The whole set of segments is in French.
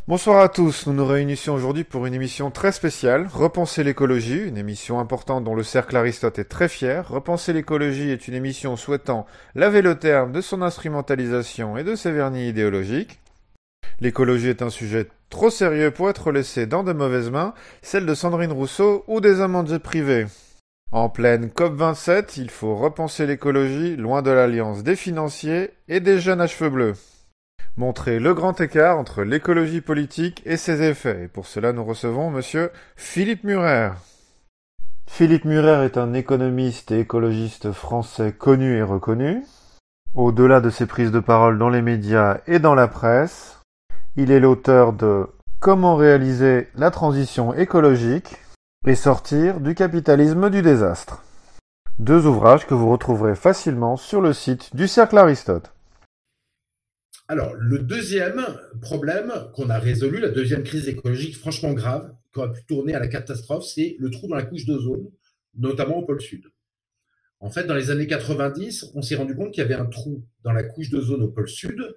Bonsoir à tous, nous nous réunissons aujourd'hui pour une émission très spéciale, Repenser l'écologie, une émission importante dont le Cercle Aristote est très fier. Repenser l'écologie est une émission souhaitant laver le terme de son instrumentalisation et de ses vernis idéologiques. L'écologie est un sujet trop sérieux pour être laissé dans de mauvaises mains, celle de Sandrine Rousseau ou des hommes en jet privé. En pleine COP27, il faut repenser l'écologie loin de l'alliance des financiers et des jeunes à cheveux bleus. Montrer le grand écart entre l'écologie politique et ses effets. Et pour cela, nous recevons monsieur Philippe Murer. Philippe Murer est un économiste et écologiste français connu et reconnu. Au-delà de ses prises de parole dans les médias et dans la presse, il est l'auteur de Comment réaliser la transition écologique et sortir du capitalisme du désastre. Deux ouvrages que vous retrouverez facilement sur le site du Cercle Aristote. Alors, le deuxième problème qu'on a résolu, la deuxième crise écologique franchement grave, qui aurait pu tourner à la catastrophe, c'est le trou dans la couche d'ozone, notamment au pôle sud. En fait, dans les années 90, on s'est rendu compte qu'il y avait un trou dans la couche d'ozone au pôle sud.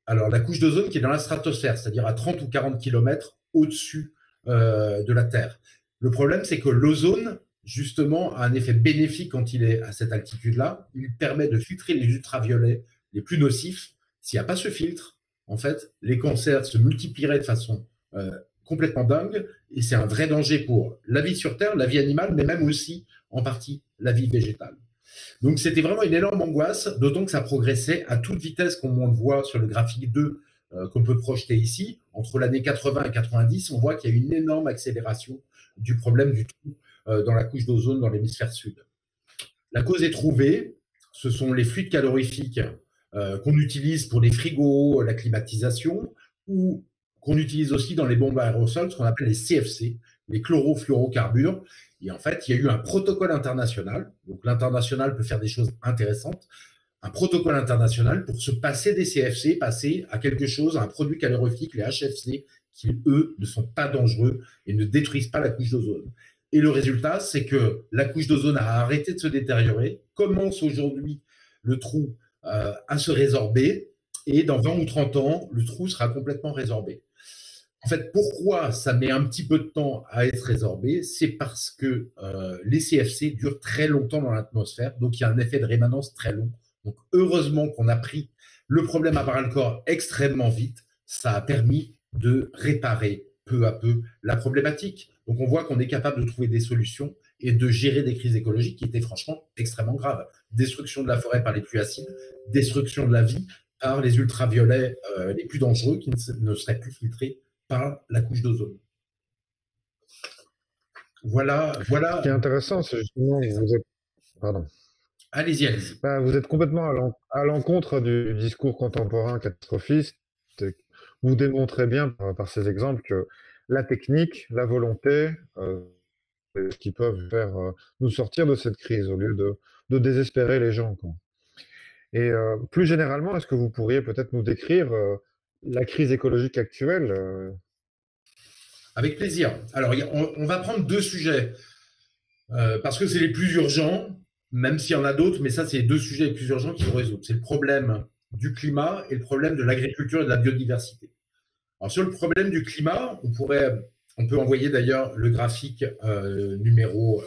Alors, la couche d'ozone qui est dans la stratosphère, c'est-à-dire à 30 ou 40 kilomètres au-dessus de la Terre. Le problème, c'est que l'ozone, justement, a un effet bénéfique quand il est à cette altitude-là. Il permet de filtrer les ultraviolets les plus nocifs. S'il n'y a pas ce filtre, en fait, les cancers se multiplieraient de façon complètement dingue, et c'est un vrai danger pour la vie sur Terre, la vie animale, mais même aussi, en partie, la vie végétale. Donc, c'était vraiment une énorme angoisse, d'autant que ça progressait à toute vitesse, comme on le voit sur le graphique 2 qu'on peut projeter ici. Entre l'année 80 et 90, on voit qu'il y a une énorme accélération du problème du trou dans la couche d'ozone dans l'hémisphère sud. La cause est trouvée, ce sont les fluides calorifiques qu'on utilise pour les frigos, la climatisation, ou qu'on utilise aussi dans les bombes aérosols, ce qu'on appelle les CFC, les chlorofluorocarbures. Et en fait, il y a eu un protocole international, donc l'international peut faire des choses intéressantes, un protocole international pour se passer des CFC, passer à quelque chose, à un produit calorifique, les HFC, qui, eux, ne sont pas dangereux et ne détruisent pas la couche d'ozone. Et le résultat, c'est que la couche d'ozone a arrêté de se détériorer, commence aujourd'hui le trou à se résorber, et dans 20 ou 30 ans, le trou sera complètement résorbé. En fait, pourquoi ça met un petit peu de temps à être résorbé? C'est parce que les CFC durent très longtemps dans l'atmosphère, donc il y a un effet de rémanence très long. Donc heureusement qu'on a pris le problème à bras-le-corps extrêmement vite, ça a permis de réparer peu à peu la problématique. Donc on voit qu'on est capable de trouver des solutions et de gérer des crises écologiques qui étaient franchement extrêmement graves. Destruction de la forêt par les pluies acides, destruction de la vie par les ultraviolets les plus dangereux qui ne seraient plus filtrés par la couche d'ozone. Voilà, Ce qui est voilà. intéressant, c'est justement que vous êtes... Pardon. Allez-y, allez-y. Bah, vous êtes complètement à l'encontre du discours contemporain catastrophiste. Vous démontrez bien par ces exemples que la technique, la volonté, c'est ce qui peuvent faire nous sortir de cette crise au lieu de désespérer les gens, quoi. Et plus généralement, est-ce que vous pourriez peut-être nous décrire la crise écologique actuelle Avec plaisir. Alors, on va prendre deux sujets parce que c'est les plus urgents, même s'il y en a d'autres, mais ça, c'est les deux sujets les plus urgents qu'il faut résoudre. C'est le problème du climat et le problème de l'agriculture et de la biodiversité. Alors, sur le problème du climat, on peut envoyer d'ailleurs le graphique numéro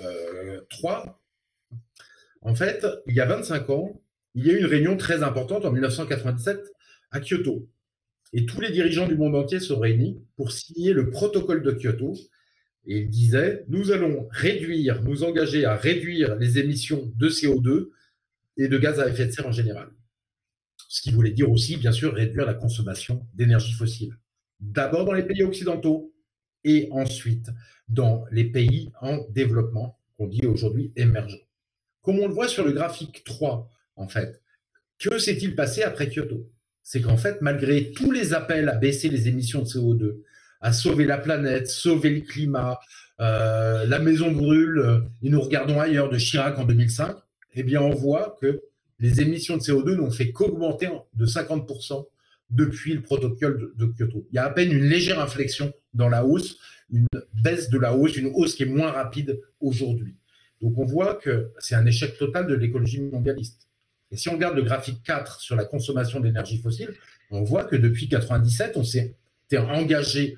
3. En fait, il y a 25 ans, il y a eu une réunion très importante en 1997 à Kyoto. Et tous les dirigeants du monde entier se sont réunis pour signer le protocole de Kyoto. Et ils disaient, nous allons nous engager à réduire les émissions de CO2 et de gaz à effet de serre en général. Ce qui voulait dire aussi, bien sûr, réduire la consommation d'énergie fossile. D'abord dans les pays occidentaux et ensuite dans les pays en développement, qu'on dit aujourd'hui émergents. Comme on le voit sur le graphique 3, en fait, que s'est-il passé après Kyoto? C'est qu'en fait, malgré tous les appels à baisser les émissions de CO2, à sauver la planète, sauver le climat, la maison brûle, et nous regardons ailleurs de Chirac en 2005, eh bien, on voit que les émissions de CO2 n'ont fait qu'augmenter de 50% depuis le protocole de Kyoto. Il y a à peine une légère inflexion dans la hausse, une baisse de la hausse, une hausse qui est moins rapide aujourd'hui. Donc on voit que c'est un échec total de l'écologie mondialiste. Et si on regarde le graphique 4 sur la consommation d'énergie fossile, on voit que depuis 1997, on s'est était engagée,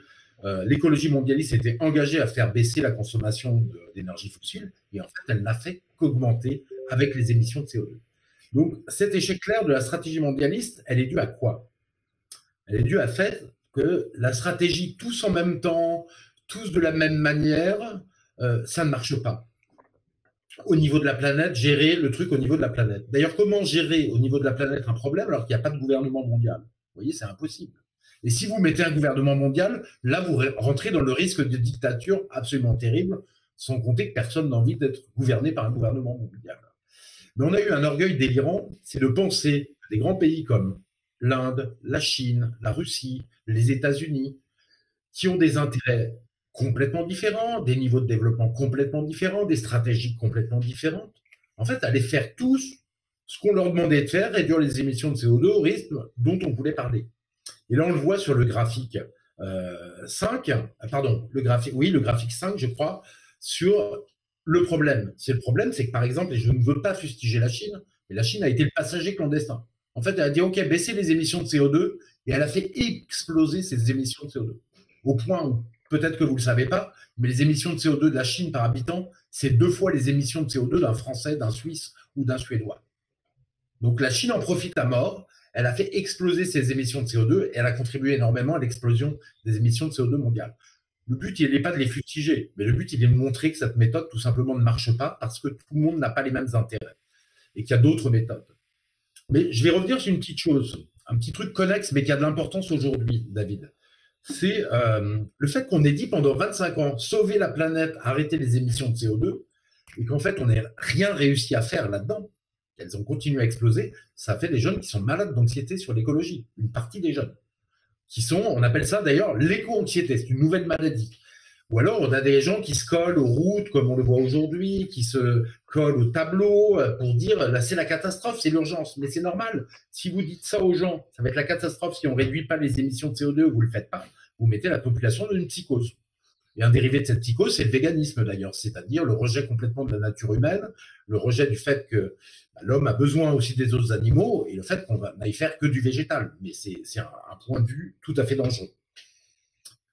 l'écologie mondialiste était engagée à faire baisser la consommation d'énergie fossile, et en fait, elle n'a fait qu'augmenter avec les émissions de CO2. Donc, cet échec clair de la stratégie mondialiste, elle est due à quoi? Elle est due à fait que la stratégie tous en même temps, tous de la même manière, ça ne marche pas. Au niveau de la planète, gérer le truc au niveau de la planète. D'ailleurs, comment gérer au niveau de la planète un problème alors qu'il n'y a pas de gouvernement mondial? Vous voyez, c'est impossible. Et si vous mettez un gouvernement mondial, là, vous rentrez dans le risque de dictature absolument terrible, sans compter que personne n'a envie d'être gouverné par un gouvernement mondial. Mais on a eu un orgueil délirant, c'est de penser que des grands pays comme l'Inde, la Chine, la Russie, les États-Unis, qui ont des intérêts complètement différents, des niveaux de développement complètement différents, des stratégies complètement différentes, en fait, allaient faire tous ce qu'on leur demandait de faire, réduire les émissions de CO2 au rythme dont on voulait parler. Et là, on le voit sur le graphique 5, pardon, le graphique 5, je crois, sur le problème. C'est le problème, c'est que par exemple, et je ne veux pas fustiger la Chine, mais la Chine a été le passager clandestin. En fait, elle a dit, OK, baissez les émissions de CO2, et elle a fait exploser ces émissions de CO2. Au point où, peut-être que vous ne le savez pas, mais les émissions de CO2 de la Chine par habitant, c'est 2 fois les émissions de CO2 d'un Français, d'un Suisse ou d'un Suédois. Donc la Chine en profite à mort, elle a fait exploser ses émissions de CO2 et elle a contribué énormément à l'explosion des émissions de CO2 mondiales. Le but, il n'est pas de les fustiger, mais le but, il est de montrer que cette méthode, tout simplement, ne marche pas parce que tout le monde n'a pas les mêmes intérêts et qu'il y a d'autres méthodes. Mais je vais revenir sur une petite chose, un petit truc connexe, mais qui a de l'importance aujourd'hui, David. C'est le fait qu'on ait dit pendant 25 ans, sauver la planète, arrêter les émissions de CO2, et qu'en fait, on n'ait rien réussi à faire là-dedans. Elles ont continué à exploser. Ça fait des jeunes qui sont malades d'anxiété sur l'écologie. Une partie des jeunes. Qui sont, on appelle ça d'ailleurs l'éco-anxiété. C'est une nouvelle maladie. Ou alors, on a des gens qui se collent aux routes, comme on le voit aujourd'hui, qui se collent au tableau pour dire, là, c'est la catastrophe, c'est l'urgence. Mais c'est normal. Si vous dites ça aux gens, ça va être la catastrophe si on ne réduit pas les émissions de CO2, vous ne le faites pas, vous mettez la population dans une psychose. Et un dérivé de cette psychose, c'est le véganisme d'ailleurs, c'est-à-dire le rejet complètement de la nature humaine, le rejet du fait que l'homme a besoin aussi des autres animaux et le fait qu'on n'aille faire que du végétal. Mais c'est un point de vue tout à fait dangereux.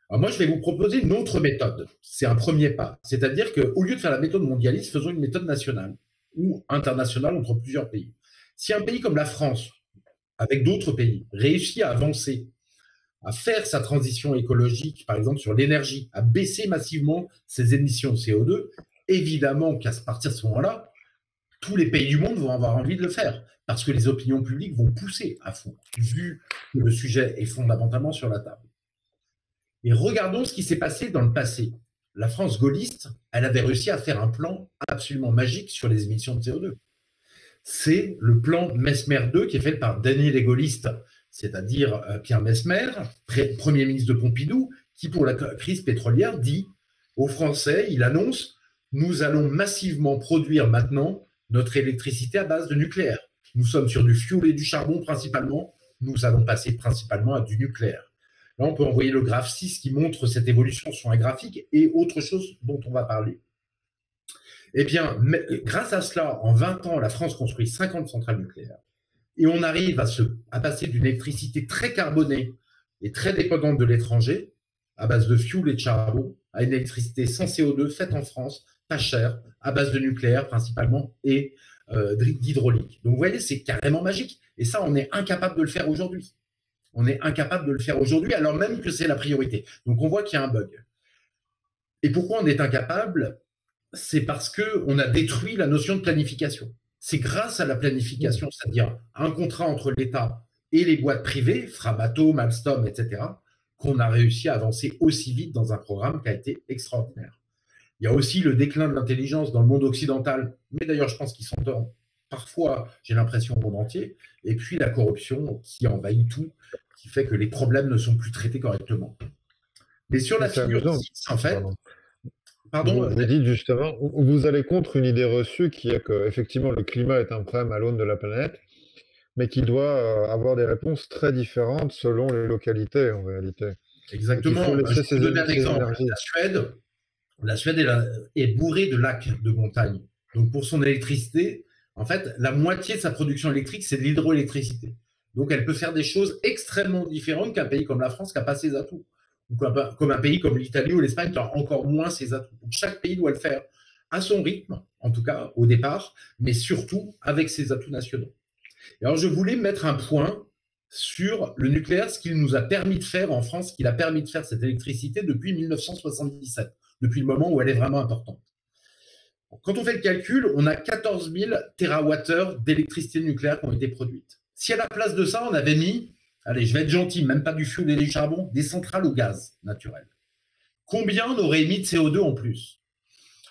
Alors moi, je vais vous proposer une autre méthode. C'est un premier pas. C'est-à-dire qu'au lieu de faire la méthode mondialiste, faisons une méthode nationale ou internationale entre plusieurs pays. Si un pays comme la France, avec d'autres pays, réussit à avancer, à faire sa transition écologique, par exemple sur l'énergie, à baisser massivement ses émissions de CO2, évidemment qu'à partir de ce moment-là, tous les pays du monde vont avoir envie de le faire, parce que les opinions publiques vont pousser à fond, vu que le sujet est fondamentalement sur la table. Et regardons ce qui s'est passé dans le passé. La France gaulliste, elle avait réussi à faire un plan absolument magique sur les émissions de CO2. C'est le plan Messmer 2 qui est fait par Denis les gaullistes, c'est-à-dire Pierre Messmer, Premier ministre de Pompidou, qui pour la crise pétrolière dit aux Français, il annonce, nous allons massivement produire maintenant notre électricité à base de nucléaire. Nous sommes sur du fioul et du charbon principalement, nous allons passer principalement à du nucléaire. Là, on peut envoyer le graphe 6 qui montre cette évolution sur un graphique et autre chose dont on va parler. Eh bien, grâce à cela, en 20 ans, la France construit 50 centrales nucléaires et on arrive à passer d'une électricité très carbonée et très dépendante de l'étranger, à base de fioul et de charbon, à une électricité sans CO2 faite en France, pas chère, à base de nucléaire principalement et d'hydraulique. Donc vous voyez, c'est carrément magique. Et ça, on est incapable de le faire aujourd'hui. On est incapable de le faire aujourd'hui, alors même que c'est la priorité. Donc on voit qu'il y a un bug. Et pourquoi on est incapable? C'est parce qu'on a détruit la notion de planification. C'est grâce à la planification, c'est-à-dire un contrat entre l'État et les boîtes privées, Framatome, Alstom, etc., qu'on a réussi à avancer aussi vite dans un programme qui a été extraordinaire. Il y a aussi le déclin de l'intelligence dans le monde occidental, mais d'ailleurs je pense qu'ils s'entendent parfois, j'ai l'impression, au monde entier, et puis la corruption qui envahit tout, qui fait que les problèmes ne sont plus traités correctement. Mais sur la figure 6, en fait... Pardon, vous dites justement, vous allez contre une idée reçue qui est que effectivement le climat est un problème à l'aune de la planète, mais qui doit avoir des réponses très différentes selon les localités en réalité. Exactement. Je vais vous donner un exemple. La Suède est bourrée de lacs, de montagnes. Donc pour son électricité, en fait, la moitié de sa production électrique, c'est de l'hydroélectricité. Donc, elle peut faire des choses extrêmement différentes qu'un pays comme la France qui n'a pas ses atouts. Ou comme un pays comme l'Italie ou l'Espagne qui a encore moins ses atouts. Donc, chaque pays doit le faire à son rythme, en tout cas au départ, mais surtout avec ses atouts nationaux. Et alors, je voulais mettre un point sur le nucléaire, ce qu'il nous a permis de faire en France, ce qu'il a permis de faire cette électricité depuis 1977, depuis le moment où elle est vraiment importante. Quand on fait le calcul, on a 14 000 TWh d'électricité nucléaire qui ont été produites. Si à la place de ça, on avait mis, allez, je vais être gentil, même pas du fioul et du charbon, des centrales au gaz naturel, combien on aurait émis de CO2 en plus?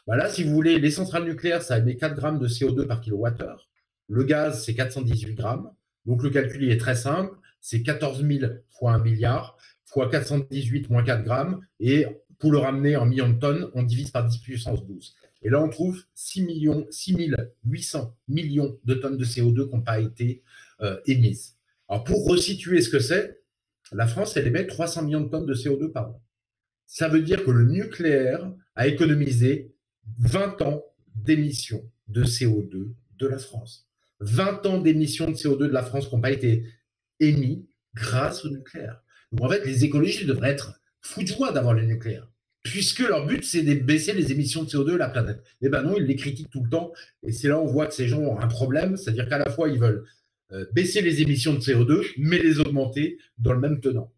Là, si vous voulez, les centrales nucléaires, ça émet 4 grammes de CO2 par kilowattheure. Le gaz, c'est 418 grammes. Donc, le calcul il est très simple. C'est 14 000 fois 1 milliard, fois 418 moins 4 grammes. Et pour le ramener en millions de tonnes, on divise par 10 puissance 12. Et là, on trouve 6 800 millions de tonnes de CO2 qui n'ont pas été émises. Alors, pour resituer ce que c'est, la France, elle émet 300 millions de tonnes de CO2 par an. Ça veut dire que le nucléaire a économisé 20 ans d'émissions de CO2 de la France. 20 ans d'émissions de CO2 de la France qui n'ont pas été émis grâce au nucléaire. Donc en fait, les écologistes devraient être fous de joie d'avoir le nucléaire, puisque leur but, c'est de baisser les émissions de CO2 de la planète. Eh ben non, ils les critiquent tout le temps, et c'est là où on voit que ces gens ont un problème, c'est-à-dire qu'à la fois, ils veulent baisser les émissions de CO2, mais les augmenter dans le même tenant.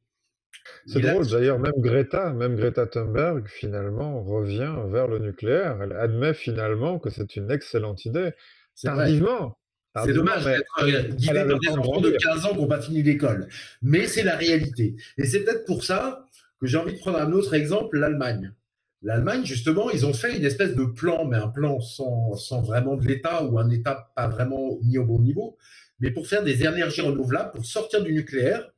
C'est drôle, d'ailleurs, même Greta Thunberg, finalement, revient vers le nucléaire. Elle admet finalement que c'est une excellente idée. Tardivement. C'est dommage d'être guidé par des enfants de 15 ans qui n'ont pas fini l'école. Mais c'est la réalité. Et c'est peut-être pour ça que j'ai envie de prendre un autre exemple, l'Allemagne. L'Allemagne, justement, ils ont fait une espèce de plan, mais un plan sans vraiment de l'État ou un État pas vraiment mis au bon niveau, mais pour faire des énergies renouvelables, pour sortir du nucléaire,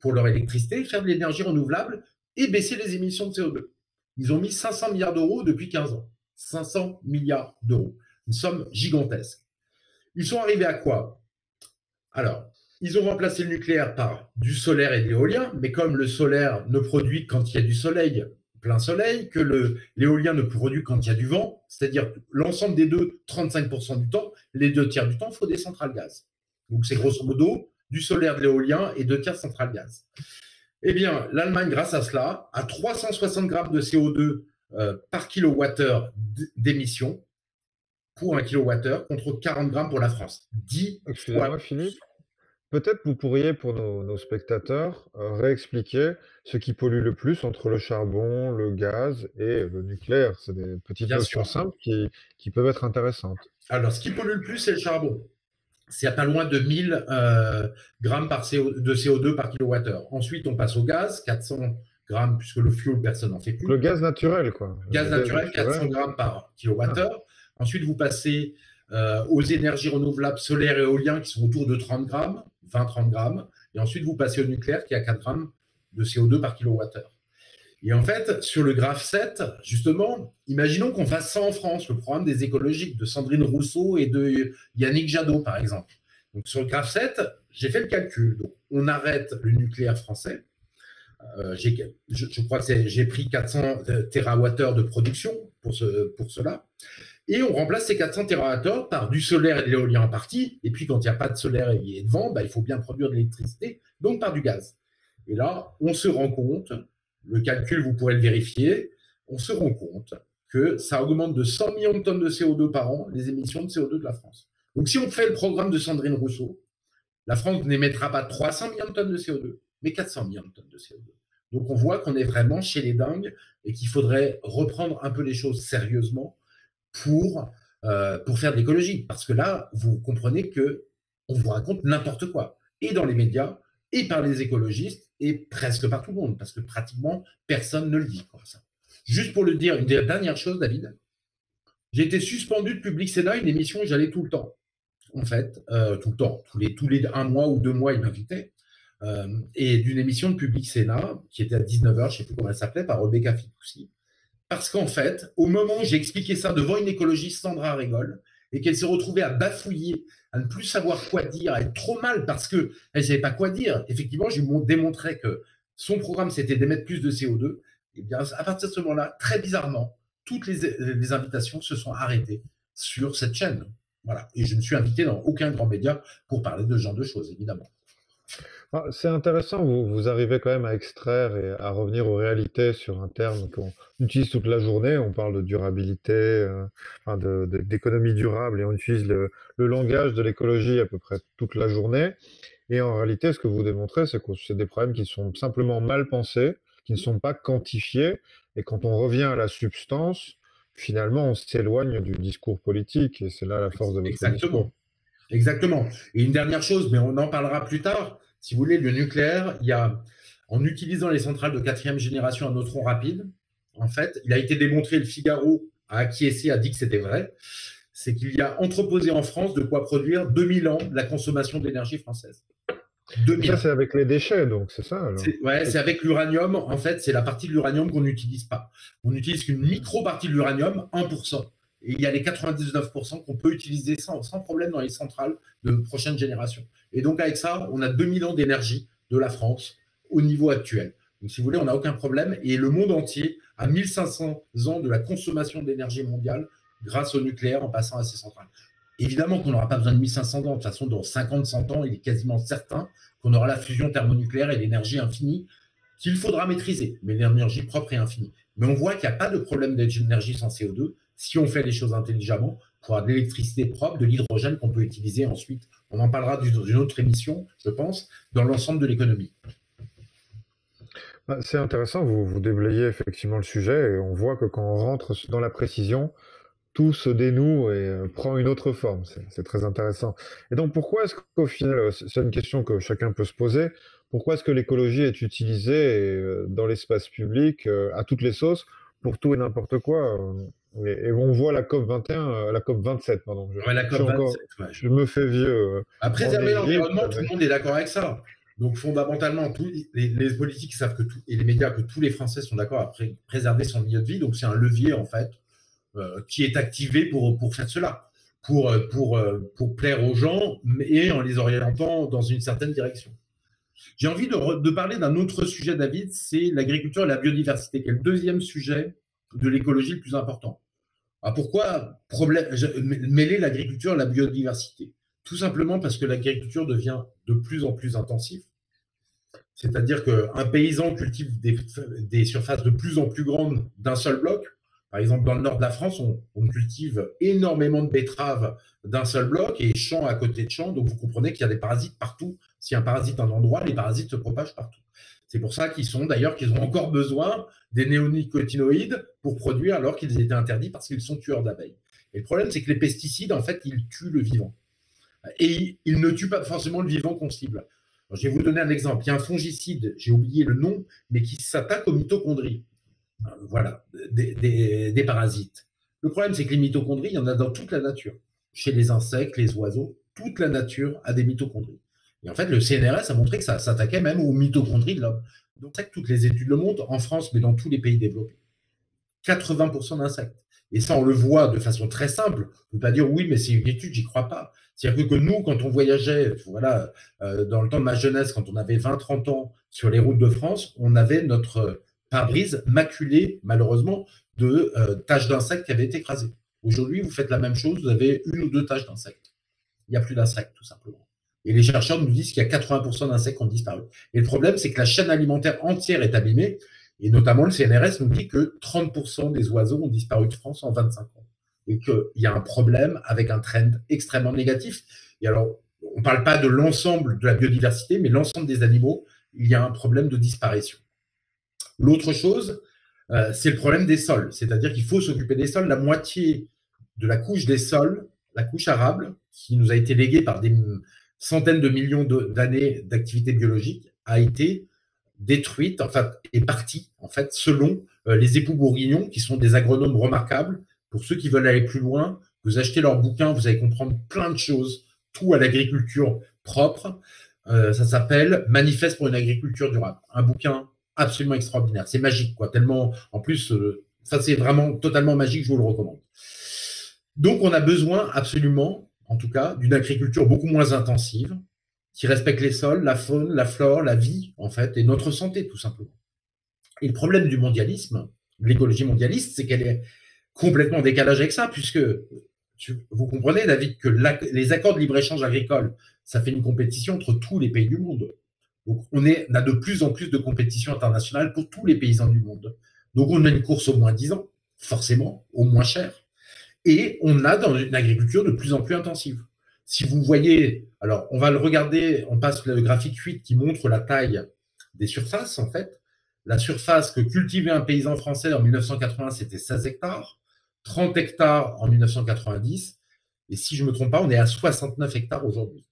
pour leur électricité, faire de l'énergie renouvelable et baisser les émissions de CO2. Ils ont mis 500 milliards d'euros depuis 15 ans. 500 milliards d'euros. Une somme gigantesque. Ils sont arrivés à quoi? Alors, ils ont remplacé le nucléaire par du solaire et de l'éolien, mais comme le solaire ne produit quand il y a du soleil, plein soleil, que l'éolien ne produit quand il y a du vent, c'est-à-dire l'ensemble des deux, 35% du temps, les 2 tiers du temps, il faut des centrales gaz. Donc c'est grosso modo du solaire, de l'éolien et 2 tiers centrales gaz. Eh bien, l'Allemagne, grâce à cela, a 360 grammes de CO2 par kilowattheure d'émissions pour 1 kilowattheure contre 40 grammes pour la France. 10 Excusez-moi, Philippe. Peut-être vous pourriez, pour nos spectateurs, réexpliquer ce qui pollue le plus entre le charbon, le gaz et le nucléaire. C'est des petites notions simples qui peuvent être intéressantes. Alors, ce qui pollue le plus, c'est le charbon. C'est à pas loin de 1000 grammes de CO2 par kilowattheure. Ensuite, on passe au gaz, 400 grammes, puisque le fioul, personne n'en fait plus. Le gaz naturel, quoi. Gaz naturel, 400 grammes par kilowattheure. Ensuite, vous passez aux énergies renouvelables solaires et éoliennes qui sont autour de 30 grammes, 20-30 grammes. Et ensuite, vous passez au nucléaire qui a 4 grammes de CO2 par kilowattheure. Et en fait, sur le graphe 7, justement, imaginons qu'on fasse ça en France, le programme des écologiques de Sandrine Rousseau et de Yannick Jadot, par exemple. Donc, sur le graphe 7, j'ai fait le calcul. Donc, on arrête le nucléaire français. Je crois que j'ai pris 400 TWh de production pour cela. Et on remplace ces 400 TWh par du solaire et de l'éolien en partie. Et puis, quand il n'y a pas de solaire et de vent, il faut bien produire de l'électricité, donc par du gaz. Et là, on se rend compte, le calcul, vous pourrez le vérifier, on se rend compte que ça augmente de 100 millions de tonnes de CO2 par an, les émissions de CO2 de la France. Donc, si on fait le programme de Sandrine Rousseau, la France n'émettra pas 300 millions de tonnes de CO2, mais 400 millions de tonnes de CO2. Donc, on voit qu'on est vraiment chez les dingues et qu'il faudrait reprendre un peu les choses sérieusement pour faire de l'écologie. Parce que là, vous comprenez qu'on vous raconte n'importe quoi. Et dans les médias, et par les écologistes, et presque par tout le monde. Parce que pratiquement, personne ne le dit. Ça. Juste pour le dire, une dernière chose, David. J'ai été suspendu de Public Sénat, une émission où j'allais tout le temps. En fait, tout le temps. Tous les 1 mois ou 2 mois, ils m'invitaient. Et d'une émission de Public Sénat, qui était à 19h, je ne sais plus comment elle s'appelait, par Rebecca Fitoussi. Parce qu'en fait, au moment où j'ai expliqué ça devant une écologiste, Sandra Rigol, et qu'elle s'est retrouvée à bafouiller, à ne plus savoir quoi dire, à être trop mal parce qu'elle ne savait pas quoi dire, effectivement, je lui démontrais que son programme, c'était d'émettre plus de CO2. Et bien, à partir de ce moment-là, très bizarrement, toutes les invitations se sont arrêtées sur cette chaîne. Voilà. Et je ne suis invité dans aucun grand média pour parler de ce genre de choses, évidemment. Ah, c'est intéressant, vous arrivez quand même à extraire et à revenir aux réalités sur un terme qu'on utilise toute la journée. On parle de durabilité, enfin d'économie durable, et on utilise le langage de l'écologie à peu près toute la journée. Et en réalité, ce que vous démontrez, c'est que c'est des problèmes qui sont simplement mal pensés, qui ne sont pas quantifiés. Et quand on revient à la substance, finalement, on s'éloigne du discours politique. Et c'est là la force de votre discours. Exactement. Exactement. Et une dernière chose, mais on en parlera plus tard. Si vous voulez, le nucléaire, en utilisant les centrales de quatrième génération à neutrons rapides, en fait, il a été démontré, le Figaro a acquiescé, a dit que c'était vrai, c'est qu'il y a entreposé en France de quoi produire 2000 ans la consommation d'énergie française. Et 2000 ça, ans. c'est avec les déchets, donc c'est ça alors. Ouais, c'est avec l'uranium. En fait, c'est la partie de l'uranium qu'on n'utilise pas. On n'utilise qu'une micro-partie de l'uranium, 1%. Et il y a les 99% qu'on peut utiliser sans problème dans les centrales de prochaine génération. Et donc, avec ça, on a 2000 ans d'énergie de la France au niveau actuel. Donc, si vous voulez, on n'a aucun problème. Et le monde entier a 1500 ans de la consommation d'énergie mondiale grâce au nucléaire en passant à ces centrales. Évidemment qu'on n'aura pas besoin de 1500 ans. De toute façon, dans 50, 100 ans, il est quasiment certain qu'on aura la fusion thermonucléaire et l'énergie infinie qu'il faudra maîtriser, mais l'énergie propre et infinie. Mais on voit qu'il n'y a pas de problème d'énergie sans CO2 si on fait les choses intelligemment pour avoir de l'électricité propre, de l'hydrogène qu'on peut utiliser ensuite. On en parlera dans une autre émission, je pense, dans l'ensemble de l'économie. Ah, c'est intéressant, vous déblayez effectivement le sujet et on voit que quand on rentre dans la précision, tout se dénoue et prend une autre forme. C'est très intéressant. Et donc pourquoi est-ce qu'au final, c'est une question que chacun peut se poser, pourquoi est-ce que l'écologie est utilisée dans l'espace public à toutes les sauces pour tout et n'importe quoi et on voit la COP 21, la COP 27, pardon. Ouais, la Je suis COP encore, 27, ouais. je me fais vieux À en préserver Égypte l'environnement, tout le avec. monde est d'accord avec ça. Donc fondamentalement, les politiques savent et les médias que tous les Français sont d'accord à préserver son milieu de vie. Donc c'est un levier en fait qui est activé pour faire cela, pour plaire aux gens et en les orientant dans une certaine direction. J'ai envie de parler d'un autre sujet, David, c'est l'agriculture et la biodiversité, qui est le deuxième sujet de l'écologie le plus important. Alors pourquoi mêler l'agriculture et la biodiversité? Tout simplement parce que l'agriculture devient de plus en plus intensive. C'est-à-dire qu'un paysan cultive des surfaces de plus en plus grandes d'un seul bloc. Par exemple, dans le nord de la France, on cultive énormément de betteraves d'un seul bloc et champs à côté de champs. Donc, vous comprenez qu'il y a des parasites partout. S'il y a un parasite à un endroit, les parasites se propagent partout. C'est pour ça qu'ils ont encore besoin des néonicotinoïdes pour produire alors qu'ils étaient interdits parce qu'ils sont tueurs d'abeilles. Et le problème, c'est que les pesticides, en fait, ils tuent le vivant. Et ils ne tuent pas forcément le vivant qu'on cible. Alors, je vais vous donner un exemple. Il y a un fongicide, j'ai oublié le nom, mais qui s'attaque aux mitochondries. Voilà, des parasites. Le problème, c'est que les mitochondries, il y en a dans toute la nature. Chez les insectes, les oiseaux, toute la nature a des mitochondries. Et en fait, le CNRS a montré que ça s'attaquait même aux mitochondries de l'homme. Donc, c'est que toutes les études le montrent, en France, mais dans tous les pays développés. 80% d'insectes. Et ça, on le voit de façon très simple. On ne peut pas dire oui, mais c'est une étude, j'y crois pas. C'est-à-dire que nous, quand on voyageait, voilà, dans le temps de ma jeunesse, quand on avait 20-30 ans sur les routes de France, on avait notre pare-brise maculé, malheureusement, de taches d'insectes qui avaient été écrasées. Aujourd'hui, vous faites la même chose, vous avez une ou deux taches d'insectes. Il n'y a plus d'insectes, tout simplement. Et les chercheurs nous disent qu'il y a 80% d'insectes qui ont disparu. Et le problème, c'est que la chaîne alimentaire entière est abîmée. Et notamment, le CNRS nous dit que 30% des oiseaux ont disparu de France en 25 ans. Et qu'il y a un problème avec un trend extrêmement négatif. Et alors, on ne parle pas de l'ensemble de la biodiversité, mais l'ensemble des animaux, il y a un problème de disparition. L'autre chose, c'est le problème des sols. C'est-à-dire qu'il faut s'occuper des sols. La moitié de la couche des sols, la couche arable, qui nous a été léguée par des centaines de millions d'années d'activité biologique, a été détruite, enfin, est partie, en fait, selon les époux bourguignons, qui sont des agronomes remarquables. Pour ceux qui veulent aller plus loin, vous achetez leur bouquin, vous allez comprendre plein de choses, tout à l'agriculture propre. Ça s'appelle Manifeste pour une agriculture durable. Un bouquin absolument extraordinaire. C'est magique, quoi. Tellement, en plus, ça c'est vraiment totalement magique, je vous le recommande. Donc, on a besoin absolument, en tout cas, d'une agriculture beaucoup moins intensive, qui respecte les sols, la faune, la flore, la vie, en fait, et notre santé, tout simplement. Et le problème du mondialisme, de l'écologie mondialiste, c'est qu'elle est complètement en décalage avec ça, puisque vous comprenez, David, que les accords de libre-échange agricole, ça fait une compétition entre tous les pays du monde. Donc, on a de plus en plus de compétitions internationales pour tous les paysans du monde. Donc, on a une course au moins 10 ans, forcément, au moins cher. Et on a dans une agriculture de plus en plus intensive. Si vous voyez, alors on va le regarder, on passe le graphique 8 qui montre la taille des surfaces, en fait. La surface que cultivait un paysan français en 1980, c'était 16 hectares, 30 hectares en 1990, et si je ne me trompe pas, on est à 69 hectares aujourd'hui.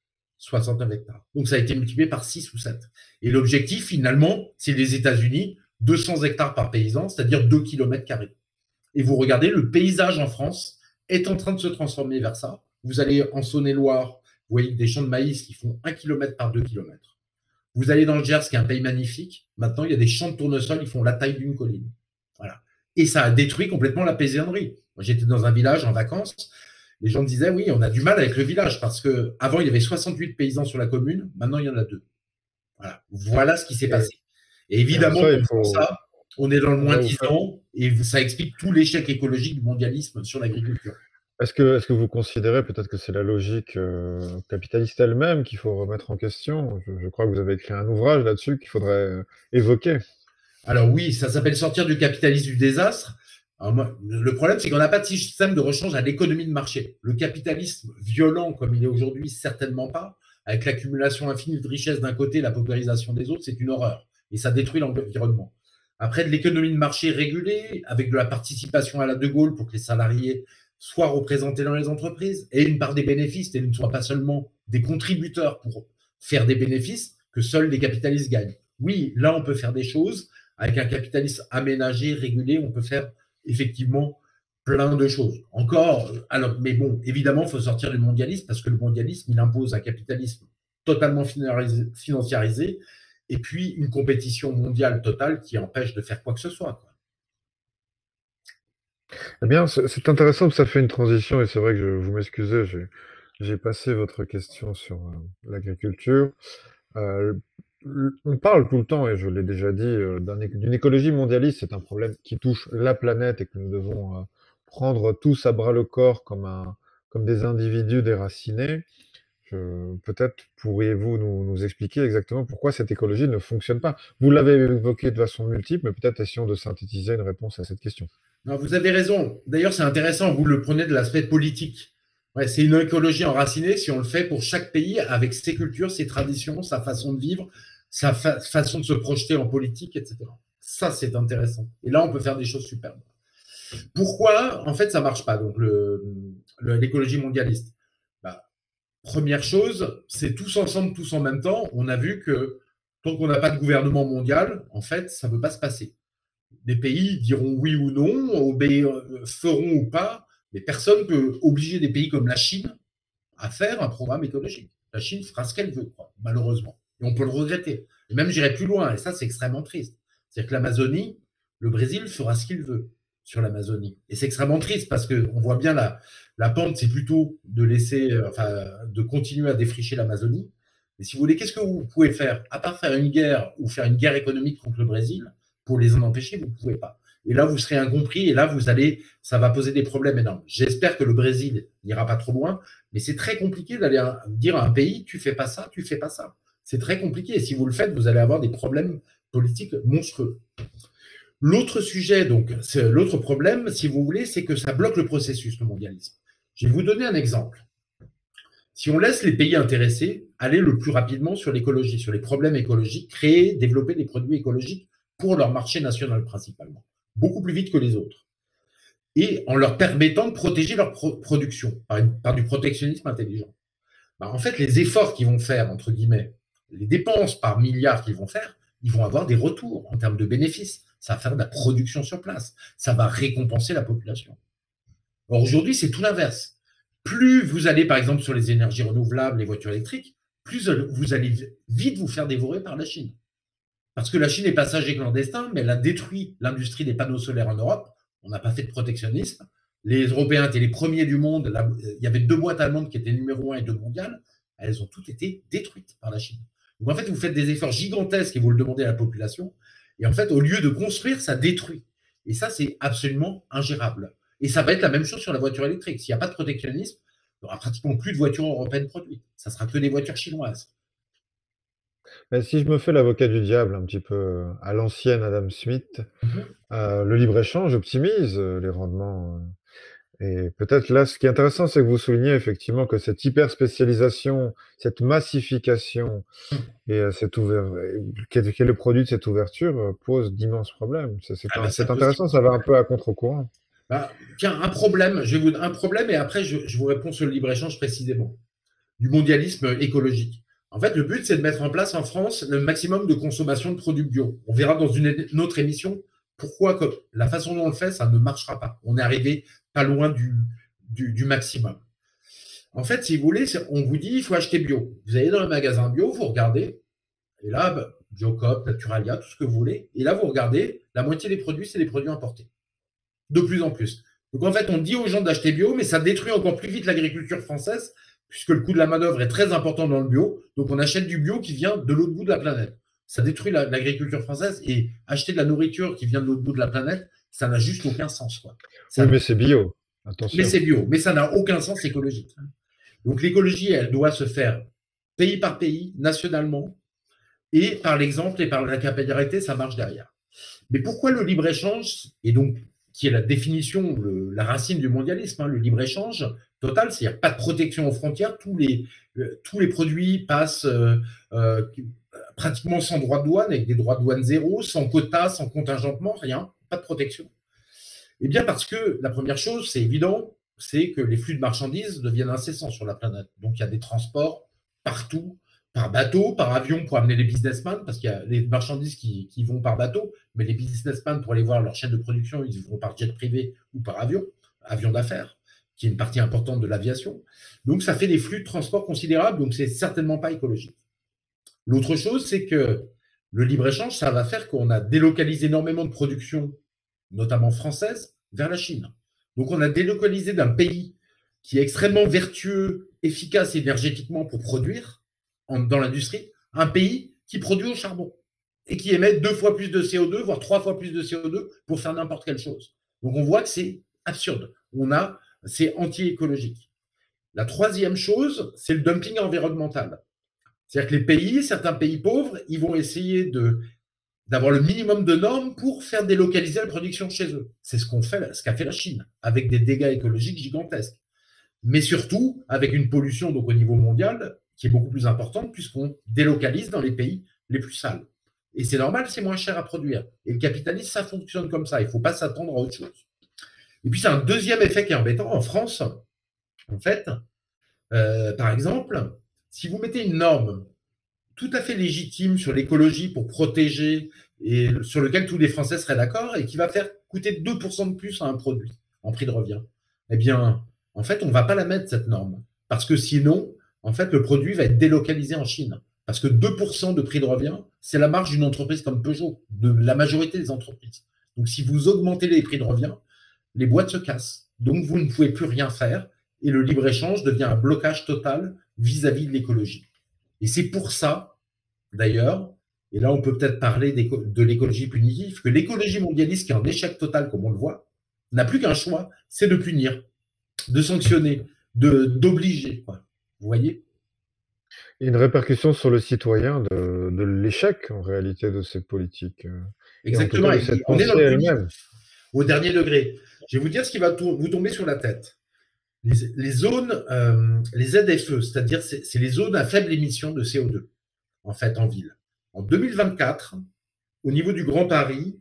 69 hectares. Donc ça a été multiplié par 6 ou 7. Et l'objectif, finalement, c'est les États-Unis, 200 hectares par paysan, c'est-à-dire 2 km². Et vous regardez, le paysage en France est en train de se transformer vers ça. Vous allez en Saône-et-Loire, vous voyez des champs de maïs qui font 1 km par 2 km. Vous allez dans le Gers, qui est un pays magnifique. Maintenant, il y a des champs de tournesol, ils font la taille d'une colline. Voilà. Et ça a détruit complètement la paysannerie. Moi, j'étais dans un village en vacances. Les gens me disaient, oui, on a du mal avec le village parce qu'avant, il y avait 68 paysans sur la commune. Maintenant, il y en a 2. Voilà ce qui s'est passé. Et évidemment, pour ça, on est dans le moins 10 ans et ça explique tout l'échec écologique du mondialisme sur l'agriculture. Est-ce que vous considérez peut-être que c'est la logique capitaliste elle-même qu'il faut remettre en question? Je crois que vous avez écrit un ouvrage là-dessus qu'il faudrait évoquer. Alors oui, ça s'appelle Sortir du capitalisme du désastre. Alors le problème, c'est qu'on n'a pas de système de rechange à l'économie de marché. Le capitalisme violent comme il est aujourd'hui, certainement pas. Avec l'accumulation infinie de richesses d'un côté, la paupérisation des autres, c'est une horreur. Et ça détruit l'environnement. Après, de l'économie de marché régulée, avec de la participation à la De Gaulle pour que les salariés soient représentés dans les entreprises, et une part des bénéfices, et ne soient pas seulement des contributeurs pour faire des bénéfices, que seuls les capitalistes gagnent. Oui, là, on peut faire des choses. Avec un capitalisme aménagé, régulé, on peut faire effectivement plein de choses. Encore, alors, mais bon, évidemment, il faut sortir du mondialisme parce que le mondialisme, il impose un capitalisme totalement financiarisé et puis une compétition mondiale totale qui empêche de faire quoi que ce soit, quoi. Eh bien, c'est intéressant que ça fait une transition et c'est vrai que vous m'excusez, j'ai passé votre question sur l'agriculture. On parle tout le temps, et je l'ai déjà dit, d'une écologie mondialiste. C'est un problème qui touche la planète et que nous devons prendre tous à bras le corps comme des individus déracinés. Peut-être pourriez-vous nous expliquer exactement pourquoi cette écologie ne fonctionne pas. Vous l'avez évoqué de façon multiple, mais peut-être essayons de synthétiser une réponse à cette question. Non, vous avez raison. D'ailleurs, c'est intéressant, vous le prenez de l'aspect politique. Ouais, c'est une écologie enracinée si on le fait pour chaque pays avec ses cultures, ses traditions, sa façon de vivre, sa façon de se projeter en politique, etc. Ça, c'est intéressant. Et là, on peut faire des choses superbes. Pourquoi, en fait, ça marche pas, donc l'écologie mondialiste? Première chose, c'est tous ensemble, tous en même temps. On a vu que tant qu'on n'a pas de gouvernement mondial, en fait, ça ne peut pas se passer. Les pays diront oui ou non, feront ou pas, mais personne ne peut obliger des pays comme la Chine à faire un programme écologique. La Chine fera ce qu'elle veut, quoi, malheureusement. Et on peut le regretter. Et même, j'irai plus loin, et ça, c'est extrêmement triste. C'est-à-dire que l'Amazonie, le Brésil fera ce qu'il veut sur l'Amazonie. Et c'est extrêmement triste parce qu'on voit bien la pente, c'est plutôt de de continuer à défricher l'Amazonie. Mais si vous voulez, qu'est-ce que vous pouvez faire? À part faire une guerre ou faire une guerre économique contre le Brésil, pour les en empêcher, vous ne pouvez pas. Et là, vous serez incompris et là, ça va poser des problèmes énormes. J'espère que le Brésil n'ira pas trop loin, mais c'est très compliqué d'aller dire à un pays, tu fais pas ça, tu fais pas ça. C'est très compliqué. Et si vous le faites, vous allez avoir des problèmes politiques monstrueux. L'autre sujet, donc, l'autre problème, si vous voulez, c'est que ça bloque le processus, le mondialisme. Je vais vous donner un exemple. Si on laisse les pays intéressés aller le plus rapidement sur l'écologie, sur les problèmes écologiques, créer, développer des produits écologiques pour leur marché national principalement, beaucoup plus vite que les autres, et en leur permettant de protéger leur production par du protectionnisme intelligent. En fait, les efforts qu'ils vont faire, entre guillemets, les dépenses par milliard qu'ils vont faire, ils vont avoir des retours en termes de bénéfices. Ça va faire de la production sur place. Ça va récompenser la population. Or, aujourd'hui, c'est tout l'inverse. Plus vous allez, par exemple, sur les énergies renouvelables, les voitures électriques, plus vous allez vite vous faire dévorer par la Chine. Parce que la Chine est passager clandestin, mais elle a détruit l'industrie des panneaux solaires en Europe. On n'a pas fait de protectionnisme. Les Européens étaient les premiers du monde. Il y avait 2 boîtes allemandes qui étaient numéro 1 et 2 mondiales. Elles ont toutes été détruites par la Chine. Donc, en fait, vous faites des efforts gigantesques et vous le demandez à la population. Et en fait, au lieu de construire, ça détruit. Et ça, c'est absolument ingérable. Et ça va être la même chose sur la voiture électrique. S'il n'y a pas de protectionnisme, Il n'y aura pratiquement plus de voitures européennes produites. Ça sera que des voitures chinoises. Mais si je me fais l'avocat du diable un petit peu à l'ancienne Adam Smith, Mhm. le libre-échange optimise les rendements. Et peut-être là, ce qui est intéressant, c'est que vous soulignez effectivement que cette hyper-spécialisation, cette massification et quel est le produit de cette ouverture pose d'immenses problèmes. Ah bah, ça C'est pose intéressant, ça va un peu à contre-courant. Bah, tiens, un problème, un problème et après je vous réponds sur le libre-échange précisément, du mondialisme écologique. En fait, le but, c'est de mettre en place en France le maximum de consommation de produits bio. On verra dans une autre émission pourquoi la façon dont on le fait, ça ne marchera pas. On est arrivé pas loin du maximum. En fait, si vous voulez, on vous dit il faut acheter bio. Vous allez dans le magasin bio, vous regardez, et là, bah, Biocoop, Naturalia, tout ce que vous voulez. Et là, vous regardez, la moitié des produits, c'est des produits importés de plus en plus. Donc en fait, on dit aux gens d'acheter bio, mais ça détruit encore plus vite l'agriculture française, puisque le coût de la main-d'œuvre est très important dans le bio. Donc on achète du bio qui vient de l'autre bout de la planète. Ça détruit l'agriculture française et acheter de la nourriture qui vient de l'autre bout de la planète, ça n'a juste aucun sens, quoi. Oui, Ça, mais c'est bio. mais Attention. c'est bio, mais ça n'a aucun sens écologique. Donc l'écologie, elle doit se faire pays par pays, nationalement, et par l'exemple et par la capillarité, ça marche derrière. Mais pourquoi le libre-échange, et donc qui est la définition, la racine du mondialisme, hein, le libre-échange total, c'est-à-dire pas de protection aux frontières, tous les produits passent euh, pratiquement sans droit de douane, avec des droits de douane zéro, sans quota, sans contingentement, rien, pas de protection. Eh bien parce que la première chose, c'est évident, c'est que les flux de marchandises deviennent incessants sur la planète. Donc il y a des transports partout, par bateau, par avion pour amener les businessmen, parce qu'il y a les marchandises qui vont par bateau, mais les businessmen, pour aller voir leur chaîne de production, ils vont par jet privé ou par avion, avion d'affaires, qui est une partie importante de l'aviation. Donc ça fait des flux de transport considérables, donc c'est certainement pas écologique. L'autre chose, c'est que le libre-échange, ça va faire qu'on a délocalisé énormément de production, notamment française, vers la Chine. Donc on a délocalisé d'un pays qui est extrêmement vertueux, efficace énergétiquement pour produire dans l'industrie, un pays qui produit au charbon et qui émet 2 fois plus de CO2, voire 3 fois plus de CO2 pour faire n'importe quelle chose. Donc on voit que c'est absurde. C'est anti-écologique. La troisième chose, c'est le dumping environnemental. C'est-à-dire que certains pays pauvres, ils vont essayer d'avoir le minimum de normes pour faire délocaliser la production chez eux. C'est ce qu'a fait la Chine, avec des dégâts écologiques gigantesques. Mais surtout, avec une pollution donc au niveau mondial qui est beaucoup plus importante, puisqu'on délocalise dans les pays les plus sales. Et c'est normal, c'est moins cher à produire. Et le capitalisme, ça fonctionne comme ça. Il ne faut pas s'attendre à autre chose. Et puis, c'est un deuxième effet qui est embêtant. En France, en fait, par exemple, si vous mettez une norme tout à fait légitime sur l'écologie pour protéger et sur lequel tous les Français seraient d'accord et qui va faire coûter 2% de plus à un produit en prix de revient, eh bien, en fait, on ne va pas la mettre, cette norme. Parce que sinon, en fait, le produit va être délocalisé en Chine. Parce que 2% de prix de revient, c'est la marge d'une entreprise comme Peugeot, de la majorité des entreprises. Donc, si vous augmentez les prix de revient, les boîtes se cassent. Donc, vous ne pouvez plus rien faire et le libre-échange devient un blocage total vis-à-vis de l'écologie. Et c'est pour ça, d'ailleurs, et là on peut peut-être parler de l'écologie punitive, que l'écologie mondialiste qui est en échec total, comme on le voit, n'a plus qu'un choix, c'est de punir, de sanctionner, d'obliger. Vous voyez? Il y a une répercussion sur le citoyen de l'échec, en réalité, de cette politique. Et en tout cas, Exactement. de Et cette on est dans pensée le elle-même. punitif, au dernier degré. Je vais vous dire ce qui va vous tomber sur la tête. Les zones, les ZFE, c'est-à-dire c'est les zones à faible émission de CO2, en fait, en ville. En 2024, au niveau du Grand Paris,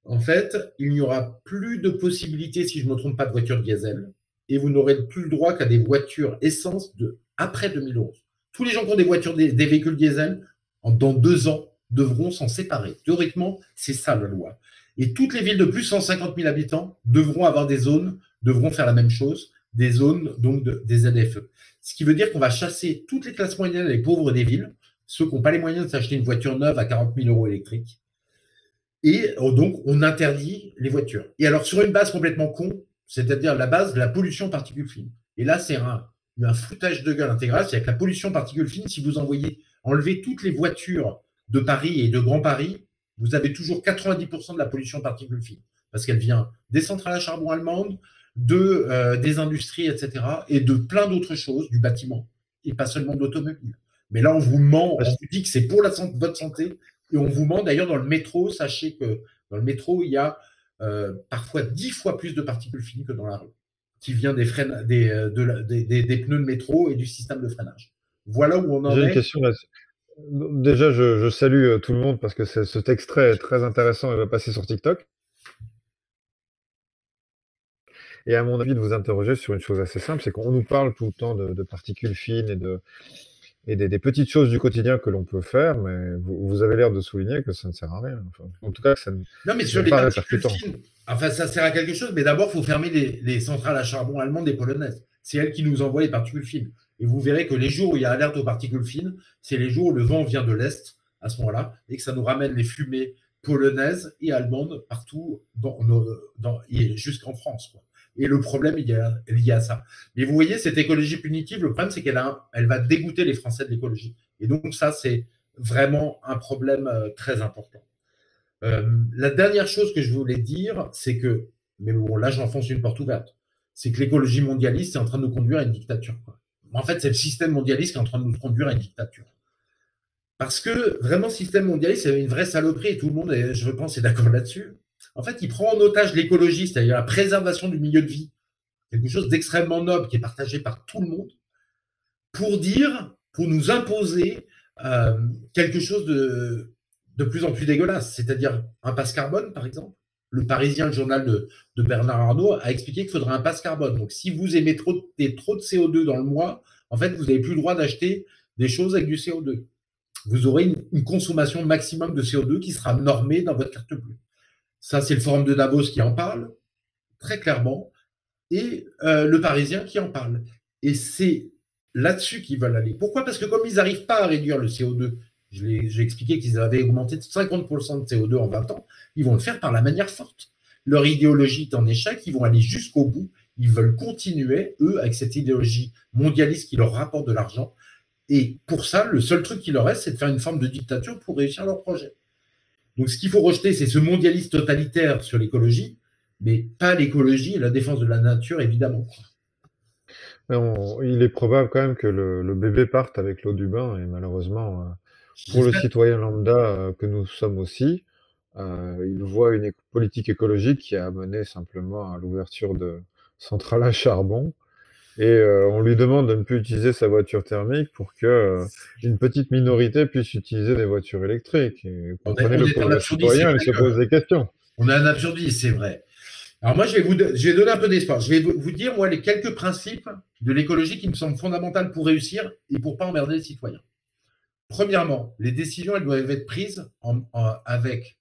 en fait, il n'y aura plus de possibilité, si je ne me trompe pas, de voitures diesel, et vous n'aurez plus le droit qu'à des voitures essence après 2011. Tous les gens qui ont des voitures, des véhicules diesel, dans 2 ans, devront s'en séparer. Théoriquement, c'est ça la loi. Et toutes les villes de plus de 150 000 habitants devront avoir des zones, devront faire la même chose, des zones, donc des ZFE. Ce qui veut dire qu'on va chasser toutes les classes moyennes et les pauvres des villes, ceux qui n'ont pas les moyens de s'acheter une voiture neuve à 40 000 euros électrique. Et donc, on interdit les voitures. Et alors, sur une base complètement con, c'est-à-dire la base de la pollution particules fines. Et là, c'est un foutage de gueule intégral. C'est-à-dire que la pollution particules fines, si vous enlevez toutes les voitures de Paris et de Grand Paris, vous avez toujours 90% de la pollution particules fines. Parce qu'elle vient des centrales à charbon allemandes, des industries, etc., et de plein d'autres choses, du bâtiment, et pas seulement d'automobile. Mais là, on vous ment, on vous dit que c'est pour votre santé, et on vous ment. D'ailleurs, dans le métro, sachez que dans le métro, il y a parfois 10 fois plus de particules fines que dans la rue, qui vient des pneus de métro et du système de freinage. Voilà où on en J'ai une est. question là. Déjà, je salue tout le monde parce que cet extrait est très intéressant et va passer sur TikTok. Et à mon avis, de vous interroger sur une chose assez simple, c'est qu'on nous parle tout le temps de particules fines et des petites choses du quotidien que l'on peut faire, mais vous avez l'air de souligner que ça ne sert à rien. Enfin, en tout cas, Non, mais ce sur n'est les pas particules répercutant. fines, enfin, ça sert à quelque chose, mais d'abord, il faut fermer les centrales à charbon allemandes et polonaises. C'est elles qui nous envoient les particules fines. Et vous verrez que les jours où il y a alerte aux particules fines, c'est les jours où le vent vient de l'Est, à ce moment-là, et que ça nous ramène les fumées polonaises et allemandes partout jusqu'en France, quoi. Et le problème, il est lié à ça. Mais vous voyez, cette écologie punitive, le problème, c'est elle va dégoûter les Français de l'écologie. Et donc, ça, c'est vraiment un problème très important. La dernière chose que je voulais dire, c'est que, mais bon, là, j'enfonce une porte ouverte, c'est que l'écologie mondialiste est en train de nous conduire à une dictature, quoi. En fait, c'est le système mondialiste qui est en train de nous conduire à une dictature. Parce que vraiment, le système mondialiste, c'est une vraie saloperie et tout le monde, je pense, est d'accord là-dessus. En fait, il prend en otage l'écologie, c'est-à-dire la préservation du milieu de vie, quelque chose d'extrêmement noble qui est partagé par tout le monde, pour nous imposer quelque chose de plus en plus dégueulasse, c'est-à-dire un passe carbone, par exemple. Le Parisien, le journal de Bernard Arnault, a expliqué qu'il faudrait un passe carbone. Donc, si vous émettez trop de CO2 dans le mois, en fait, vous n'avez plus le droit d'acheter des choses avec du CO2. Vous aurez une consommation maximum de CO2 qui sera normée dans votre carte bleue. Ça, c'est le forum de Davos qui en parle, très clairement, et le Parisien qui en parle. Et c'est là-dessus qu'ils veulent aller. Pourquoi? Parce que comme ils n'arrivent pas à réduire le CO2, j'ai expliqué qu'ils avaient augmenté de 50% de CO2 en 20 ans, ils vont le faire par la manière forte. Leur idéologie est en échec, ils vont aller jusqu'au bout, ils veulent continuer, eux, avec cette idéologie mondialiste qui leur rapporte de l'argent. Et pour ça, le seul truc qui leur reste, c'est de faire une forme de dictature pour réussir leur projet. Donc ce qu'il faut rejeter, c'est ce mondialisme totalitaire sur l'écologie, mais pas l'écologie et la défense de la nature, évidemment. Il est probable quand même que le bébé parte avec l'eau du bain et malheureusement, pour le J'espère. citoyen lambda que nous sommes aussi, il voit une politique écologique qui a mené simplement à l'ouverture de centrales à charbon et on lui demande de ne plus utiliser sa voiture thermique pour que une petite minorité puisse utiliser des voitures électriques. Et comprenez On le est un pauvre absurdiste, c'est citoyen, il vrai se pose des questions. qu'on est un absurdiste, c'est vrai. Alors moi, je vais donner un peu d'espoir. Je vais vous dire, moi, les quelques principes de l'écologie qui me semblent fondamentaux pour réussir et pour pas emmerder les citoyens. Premièrement, les décisions, elles doivent être prises avec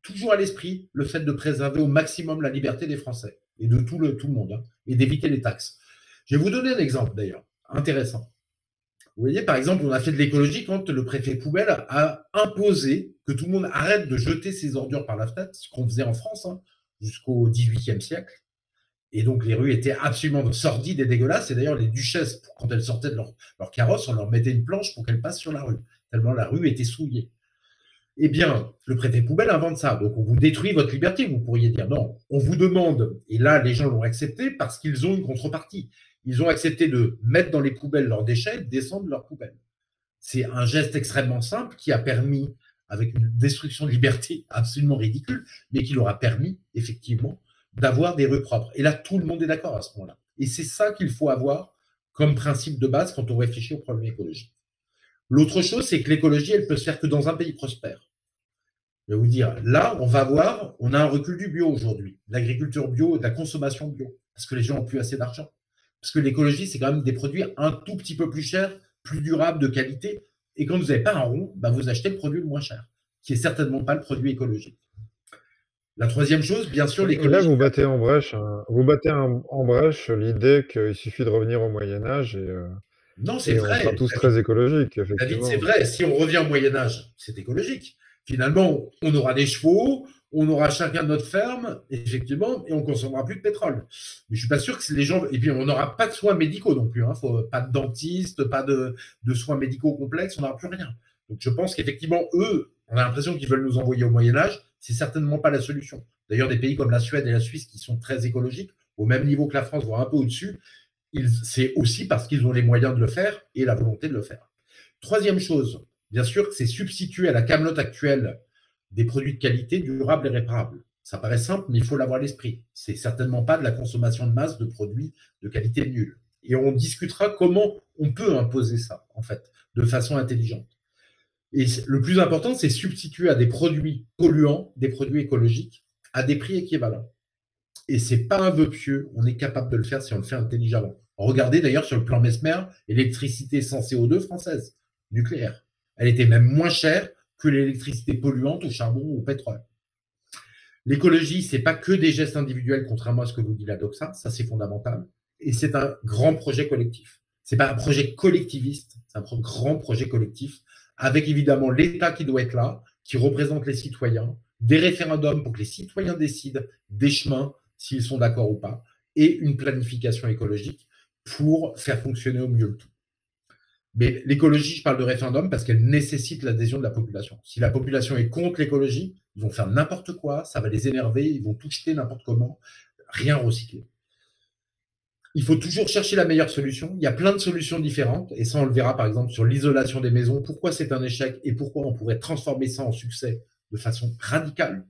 toujours à l'esprit le fait de préserver au maximum la liberté des Français et de tout le monde, hein, et d'éviter les taxes. Je vais vous donner un exemple d'ailleurs, intéressant. Vous voyez, par exemple, on a fait de l'écologie quand le préfet poubelle a imposé que tout le monde arrête de jeter ses ordures par la fenêtre, ce qu'on faisait en France, hein, jusqu'au XVIIIe siècle. Et donc, les rues étaient absolument sordides et dégueulasses. Et d'ailleurs, les duchesses, quand elles sortaient de leur carrosse, on leur mettait une planche pour qu'elles passent sur la rue, tellement la rue était souillée. Eh bien, le préfet poubelle invente ça. Donc, on vous détruit votre liberté, vous pourriez dire. Non, on vous demande, et là, les gens l'ont accepté parce qu'ils ont une contrepartie. Ils ont accepté de mettre dans les poubelles leurs déchets, de descendre leurs poubelles. C'est un geste extrêmement simple qui a permis, avec une destruction de liberté absolument ridicule, mais qui leur a permis, effectivement, d'avoir des rues propres. Et là, tout le monde est d'accord à ce moment-là. Et c'est ça qu'il faut avoir comme principe de base quand on réfléchit aux problèmes écologiques. L'autre chose, c'est que l'écologie, elle peut se faire que dans un pays prospère. Je vais vous dire, là, on a un recul du bio aujourd'hui, de l'agriculture bio, de la consommation bio, parce que les gens n'ont plus assez d'argent. Parce que l'écologie, c'est quand même des produits un tout petit peu plus chers, plus durables, de qualité. Et quand vous n'avez pas un rond, bah vous achetez le produit le moins cher, qui est certainement pas le produit écologique. La troisième chose, bien sûr, Et là, l'écologie. vous battez en brèche, vous battez en brèche l'idée qu'il suffit de revenir au Moyen Âge Non, c'est et on sera vrai. tous très écologiques, David, c'est effectivement. vrai. Si on revient au Moyen Âge, c'est écologique. Finalement, on aura des chevaux, on aura chacun notre ferme, effectivement, et on consommera plus de pétrole. Mais je suis pas sûr que les gens. Et puis, on n'aura pas de soins médicaux non plus. Hein. Pas de dentiste, pas de soins médicaux complexes, on n'aura plus rien. Donc, je pense qu'effectivement, eux, on a l'impression qu'ils veulent nous envoyer au Moyen Âge. C'est certainement pas la solution. D'ailleurs, des pays comme la Suède et la Suisse qui sont très écologiques au même niveau que la France, voire un peu au-dessus, c'est aussi parce qu'ils ont les moyens de le faire et la volonté de le faire. Troisième chose, bien sûr, c'est substituer à la camelote actuelle des produits de qualité, durables et réparables. Ça paraît simple, mais il faut l'avoir à l'esprit. C'est certainement pas de la consommation de masse de produits de qualité nulle. Et on discutera comment on peut imposer ça, en fait, de façon intelligente. Et le plus important, c'est substituer à des produits polluants, des produits écologiques, à des prix équivalents. Et c'est pas un vœu pieux, on est capable de le faire si on le fait intelligemment. Regardez d'ailleurs sur le plan Mesmer, l'électricité sans CO2 française, nucléaire. Elle était même moins chère que l'électricité polluante au charbon ou au pétrole. L'écologie, c'est pas que des gestes individuels, contrairement à ce que vous dit la doxa, ça c'est fondamental. Et c'est un grand projet collectif. C'est pas un projet collectiviste, c'est un grand projet collectif, avec évidemment l'État qui doit être là, qui représente les citoyens, des référendums pour que les citoyens décident des chemins, s'ils sont d'accord ou pas, et une planification écologique pour faire fonctionner au mieux le tout. Mais l'écologie, je parle de référendum parce qu'elle nécessite l'adhésion de la population. Si la population est contre l'écologie, ils vont faire n'importe quoi, ça va les énerver, ils vont tout jeter n'importe comment, rien recycler. Il faut toujours chercher la meilleure solution. Il y a plein de solutions différentes, et ça, on le verra par exemple sur l'isolation des maisons, pourquoi c'est un échec et pourquoi on pourrait transformer ça en succès de façon radicale.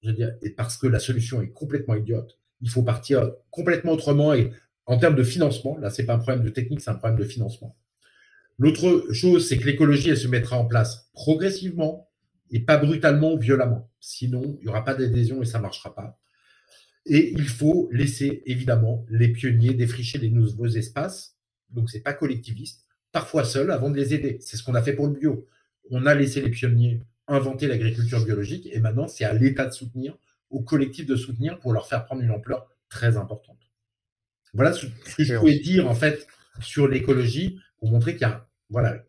Je veux dire, et parce que la solution est complètement idiote. Il faut partir complètement autrement, et en termes de financement, là, c'est pas un problème de technique, c'est un problème de financement. L'autre chose, c'est que l'écologie, elle se mettra en place progressivement et pas brutalement ou violemment. Sinon, il n'y aura pas d'adhésion et ça ne marchera pas. Et il faut laisser, évidemment, les pionniers défricher les nouveaux espaces. Donc, ce n'est pas collectiviste, parfois seul, avant de les aider. C'est ce qu'on a fait pour le bio. On a laissé les pionniers inventer l'agriculture biologique et maintenant, c'est à l'État de soutenir, au collectif de soutenir pour leur faire prendre une ampleur très importante. Voilà ce que je pouvais dire, en fait, sur l'écologie pour montrer qu'il y a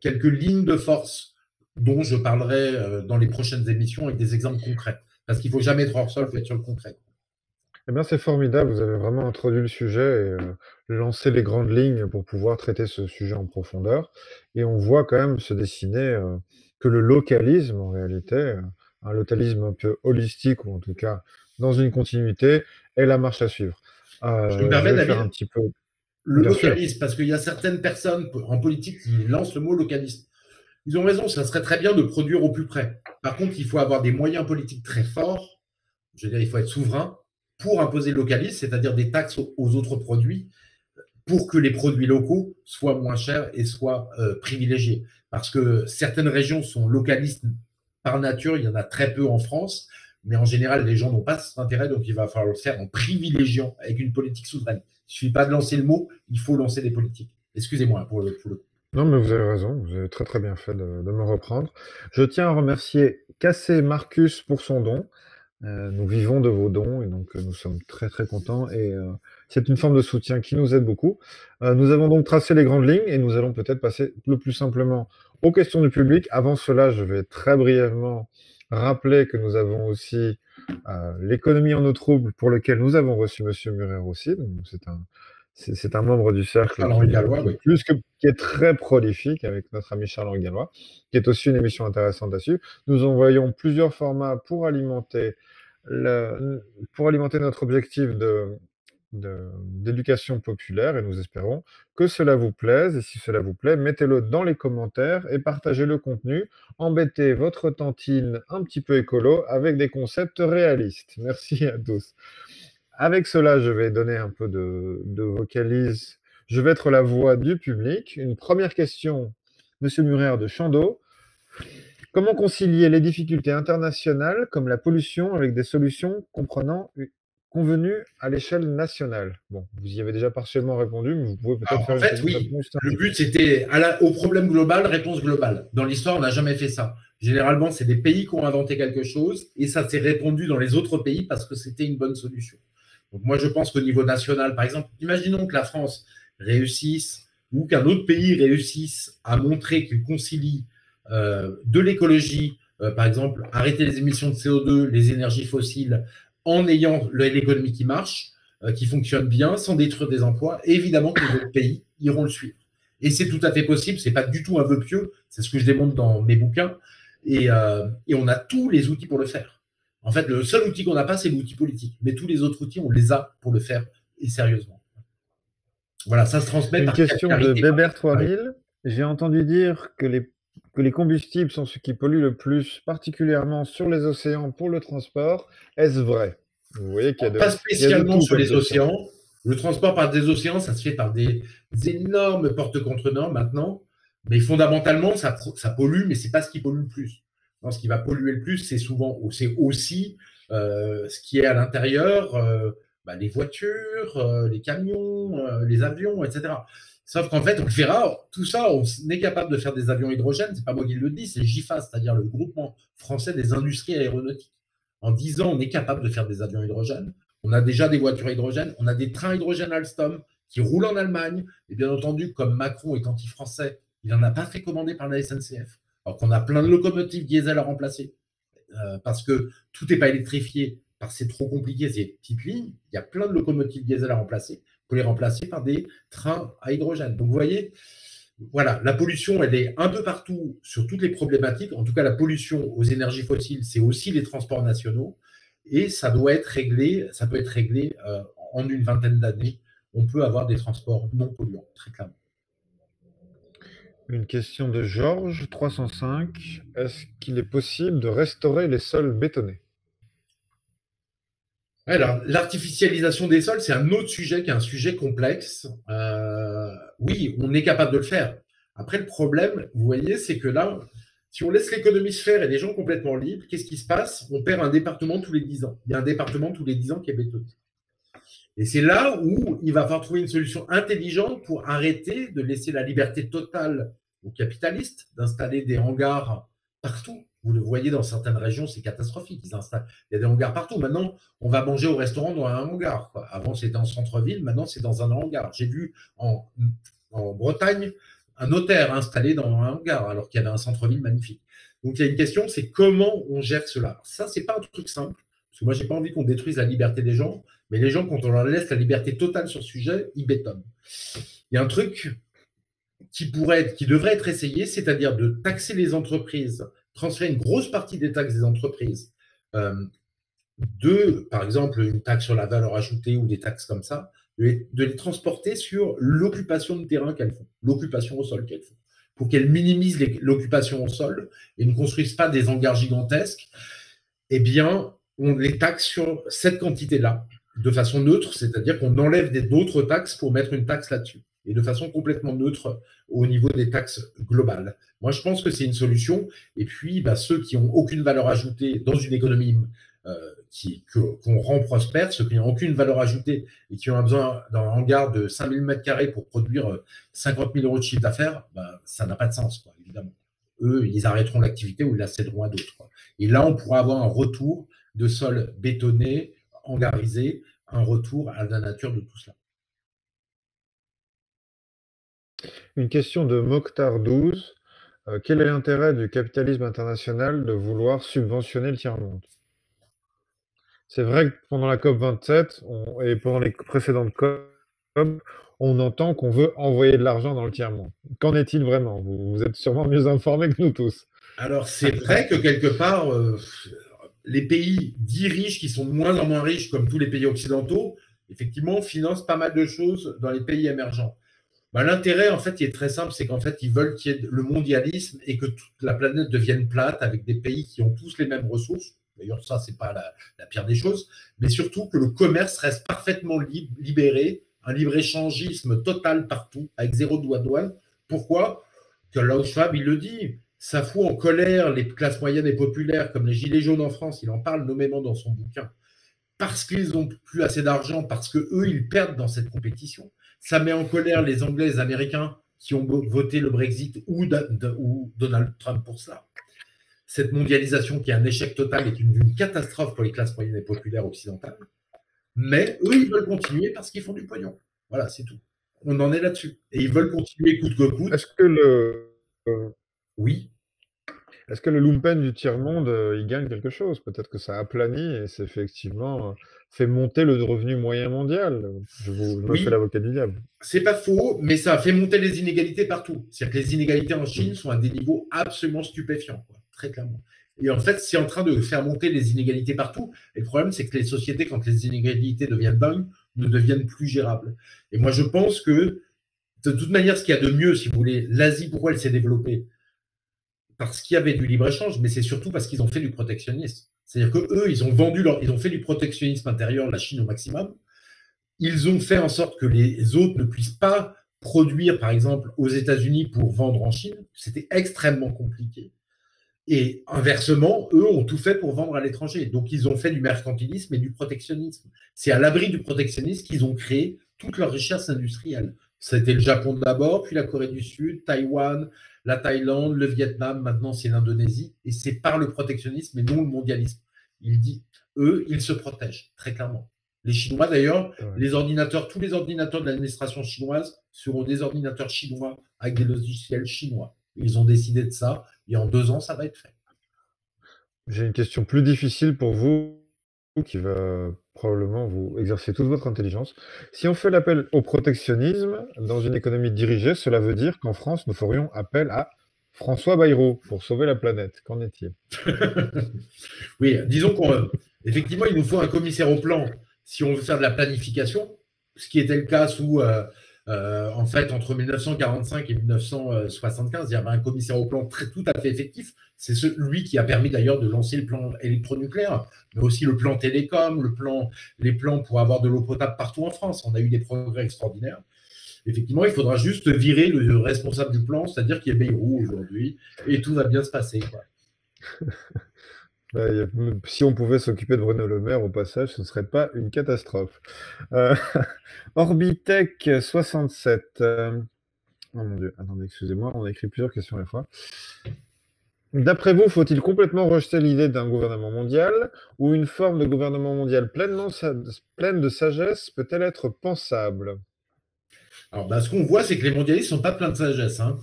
quelques lignes de force dont je parlerai dans les prochaines émissions avec des exemples concrets. Parce qu'il ne faut jamais être hors sol, il faut être sur le concret. Eh bien, c'est formidable, vous avez vraiment introduit le sujet et lancé les grandes lignes pour pouvoir traiter ce sujet en profondeur. Et on voit quand même se dessiner que le localisme, en réalité, un localisme un peu holistique, ou en tout cas dans une continuité, est la marche à suivre. Je me permets, vais faire un David, petit peu... le Bien sûr. localisme, parce qu'il y a certaines personnes en politique qui lancent le mot localisme. Ils ont raison, ça serait très bien de produire au plus près. Par contre, il faut avoir des moyens politiques très forts. Je veux dire, il faut être souverain pour imposer le localisme, c'est-à-dire des taxes aux autres produits, pour que les produits locaux soient moins chers et soient privilégiés. Parce que certaines régions sont localistes par nature, il y en a très peu en France, mais en général, les gens n'ont pas cet intérêt, donc il va falloir le faire en privilégiant avec une politique souveraine. Il ne suffit pas de lancer le mot, il faut lancer des politiques. Excusez-moi pour le Non, mais vous avez raison, vous avez très très bien fait de me reprendre. Je tiens à remercier Cassé Marcus pour son don. Nous vivons de vos dons et donc nous sommes très très contents et c'est une forme de soutien qui nous aide beaucoup. Nous avons donc tracé les grandes lignes et nous allons peut-être passer le plus simplement aux questions du public. Avant cela, je vais très brièvement rappeler que nous avons aussi l'économie en eau trouble pour lequel nous avons reçu Monsieur Murer aussi. Donc c'est un membre du cercle qui est très prolifique avec notre ami Charles-Henri Gallois, qui est aussi une émission intéressante là-dessus. Nous envoyons plusieurs formats pour alimenter notre objectif d'éducation populaire et nous espérons que cela vous plaise. Et si cela vous plaît, mettez-le dans les commentaires et partagez le contenu. Embêtez votre tantine un petit peu écolo avec des concepts réalistes. Merci à tous. Avec cela, je vais donner un peu de vocalise. Je vais être la voix du public. Une première question, Monsieur Murer de Chandos. Comment concilier les difficultés internationales comme la pollution avec des solutions convenues à l'échelle nationale? Bon, vous y avez déjà partiellement répondu, mais vous pouvez peut-être faire une réponse. Le but, c'était au problème global, réponse globale. Dans l'histoire, on n'a jamais fait ça. Généralement, c'est des pays qui ont inventé quelque chose et ça s'est répandu dans les autres pays parce que c'était une bonne solution. Donc moi, je pense qu'au niveau national, par exemple, imaginons que la France réussisse ou qu'un autre pays réussisse à montrer qu'il concilie de l'écologie, par exemple, arrêter les émissions de CO2, les énergies fossiles, en ayant l'économie qui marche, qui fonctionne bien, sans détruire des emplois, évidemment que les autres pays iront le suivre. Et c'est tout à fait possible, c'est pas du tout un vœu pieux, c'est ce que je démontre dans mes bouquins, et on a tous les outils pour le faire. En fait, le seul outil qu'on n'a pas, c'est l'outil politique, mais tous les autres outils, on les a pour le faire, et sérieusement. Voilà, ça se transmet Une par question de capillarité. Bébert 3000. J'ai entendu dire que les combustibles sont ce qui pollue le plus, particulièrement sur les océans pour le transport. Est-ce vrai? Vous voyez Pas il y a de spécialement tout sur comme les question. océans. Le transport par des océans, ça se fait par des énormes porte-conteneurs maintenant. Mais fondamentalement, ça pollue, mais c'est pas ce qui pollue le plus. Non, ce qui va polluer le plus, c'est aussi ce qui est à l'intérieur, les voitures, les camions, les avions, etc. Sauf qu'en fait, on le verra, tout ça, on est capable de faire des avions hydrogène. C'est pas moi qui le dis, c'est GIFA, c'est-à-dire le groupement français des industries aéronautiques. En 10 ans, on est capable de faire des avions hydrogène. On a déjà des voitures hydrogène. On a des trains hydrogène Alstom qui roulent en Allemagne. Et bien entendu, comme Macron est anti-français, il n'en a pas fait commander par la SNCF. Alors qu'on a plein de locomotives diesel à remplacer. Parce que tout n'est pas électrifié, parce que c'est trop compliqué, ces petites lignes. Il y a plein de locomotives diesel à remplacer. Il faut les remplacer par des trains à hydrogène. Donc vous voyez, voilà, la pollution, elle est un peu partout sur toutes les problématiques. En tout cas, la pollution aux énergies fossiles, c'est aussi les transports nationaux. Et ça doit être réglé, ça peut être réglé en une vingtaine d'années. On peut avoir des transports non polluants, très clairement. Une question de Georges 305. Est-ce qu'il est possible de restaurer les sols bétonnés? Alors, l'artificialisation des sols, c'est un autre sujet qui est un sujet complexe. Oui, on est capable de le faire. Après, le problème, vous voyez, c'est que là, si on laisse l'économie se faire et les gens complètement libres, qu'est-ce qui se passe? On perd un département tous les 10 ans. Il y a un département tous les 10 ans qui est bétonné. Et c'est là où il va falloir trouver une solution intelligente pour arrêter de laisser la liberté totale aux capitalistes d'installer des hangars partout. Vous le voyez dans certaines régions, c'est catastrophique. Il y a des hangars partout. Maintenant, on va manger au restaurant dans un hangar. Avant, c'était en centre-ville. Maintenant, c'est dans un hangar. J'ai vu en Bretagne un notaire installé dans un hangar alors qu'il y avait un centre-ville magnifique. Donc, il y a une question, c'est comment on gère cela. Ça, c'est pas un truc simple. Parce que moi, j'ai pas envie qu'on détruise la liberté des gens. Mais les gens, quand on leur laisse la liberté totale sur ce sujet, ils bétonnent. Il y a un truc qui devrait être essayé, c'est-à-dire de taxer les entreprises, transférer une grosse partie des taxes des entreprises, par exemple, une taxe sur la valeur ajoutée ou des taxes comme ça, de les transporter sur l'occupation de terrain qu'elles font, l'occupation au sol qu'elles font, pour qu'elles minimisent l'occupation au sol et ne construisent pas des hangars gigantesques. Eh bien, on les taxe sur cette quantité-là, de façon neutre, c'est-à-dire qu'on enlève d'autres taxes pour mettre une taxe là-dessus, et de façon complètement neutre au niveau des taxes globales. Moi, je pense que c'est une solution. Et puis, ceux qui n'ont aucune valeur ajoutée dans une économie qu'on rend prospère, ceux qui n'ont aucune valeur ajoutée et qui ont besoin d'un hangar de 5000 m² pour produire 50 000 € de chiffre d'affaires, ça n'a pas de sens, quoi, évidemment. Eux, ils arrêteront l'activité ou ils la céderont à d'autres. Et là, on pourra avoir un retour de sol bétonné, hangarisé, un retour à la nature de tout cela. Une question de Mokhtar 12. Quel est l'intérêt du capitalisme international de vouloir subventionner le tiers-monde? C'est vrai que pendant la COP 27 et pendant les précédentes COP, on entend qu'on veut envoyer de l'argent dans le tiers-monde. Qu'en est-il vraiment? Vous êtes sûrement mieux informés que nous tous. Alors, c'est vrai que quelque part, les pays dits riches, qui sont de moins en moins riches, comme tous les pays occidentaux, effectivement, financent pas mal de choses dans les pays émergents. L'intérêt, en fait, il est très simple, c'est qu'en fait, ils veulent qu'il y ait le mondialisme et que toute la planète devienne plate avec des pays qui ont tous les mêmes ressources. D'ailleurs, ça, c'est pas la pire des choses, mais surtout que le commerce reste parfaitement libéré, un libre-échangisme total partout, avec zéro douane. Pourquoi? Que Klaus Schwab, il le dit, ça fout en colère les classes moyennes et populaires, comme les Gilets jaunes en France, il en parle nommément dans son bouquin, parce qu'ils n'ont plus assez d'argent, parce qu'eux, ils perdent dans cette compétition. Ça met en colère les Anglais, les Américains qui ont voté le Brexit ou Donald Trump pour ça. Cette mondialisation qui est un échec total est une catastrophe pour les classes moyennes et populaires occidentales. Mais eux, ils veulent continuer parce qu'ils font du pognon. Voilà, c'est tout. On en est là-dessus. Et ils veulent continuer coûte que coûte. Est-ce que Oui. Est-ce que le lumpen du tiers-monde, il gagne quelque chose? Peut-être que ça aplanit et c'est effectivement fait monter le revenu moyen mondial. Je me fais l'avocat du diable. C'est pas faux, mais ça a fait monter les inégalités partout. C'est-à-dire que les inégalités en Chine sont à des niveaux absolument stupéfiants, quoi, très clairement. Et en fait, c'est en train de faire monter les inégalités partout. Et le problème, c'est que les sociétés, quand les inégalités deviennent dingues, ne deviennent plus gérables. Et moi, je pense que, de toute manière, ce qu'il y a de mieux, si vous voulez, l'Asie, pourquoi elle s'est développée? Parce qu'il y avait du libre-échange, mais c'est surtout parce qu'ils ont fait du protectionnisme. C'est-à-dire qu'eux, ils ont fait du protectionnisme intérieur, la Chine au maximum. Ils ont fait en sorte que les autres ne puissent pas produire, par exemple, aux États-Unis pour vendre en Chine. C'était extrêmement compliqué. Et inversement, eux ont tout fait pour vendre à l'étranger. Donc, ils ont fait du mercantilisme et du protectionnisme. C'est à l'abri du protectionnisme qu'ils ont créé toute leur richesse industrielle. C'était le Japon d'abord, puis la Corée du Sud, Taïwan, la Thaïlande, le Vietnam, maintenant c'est l'Indonésie. Et c'est par le protectionnisme et non le mondialisme. Il dit, eux, ils se protègent, très clairement. Les Chinois, d'ailleurs, les ordinateurs, tous les ordinateurs de l'administration chinoise seront des ordinateurs chinois avec des logiciels chinois. Ils ont décidé de ça, et en 2 ans, ça va être fait. J'ai une question plus difficile pour vous, qui va probablement vous exercer toute votre intelligence. Si on fait l'appel au protectionnisme dans une économie dirigée, cela veut dire qu'en France, nous ferions appel à François Bayrou pour sauver la planète. Qu'en est-il? Oui, disons qu'effectivement, il nous faut un commissaire au plan si on veut faire de la planification, ce qui était le cas en fait, entre 1945 et 1975, il y avait un commissaire au plan tout à fait effectif. C'est lui qui a permis d'ailleurs de lancer le plan électronucléaire, mais aussi le plan télécom, les plans pour avoir de l'eau potable partout en France. On a eu des progrès extraordinaires. Effectivement, il faudra juste virer le responsable du plan, c'est-à-dire qu'il y a Bayrou aujourd'hui, et tout va bien se passer, quoi. Si on pouvait s'occuper de Bruno Le Maire au passage, ce ne serait pas une catastrophe. Euh, Orbitech 67. Oh mon Dieu, attendez, excusez-moi, on a écrit plusieurs questions à la fois. D'après vous, faut-il complètement rejeter l'idée d'un gouvernement mondial ou une forme de gouvernement mondial pleine de sagesse peut-elle être pensable? Alors, ce qu'on voit, c'est que les mondialistes ne sont pas pleins de sagesse, hein.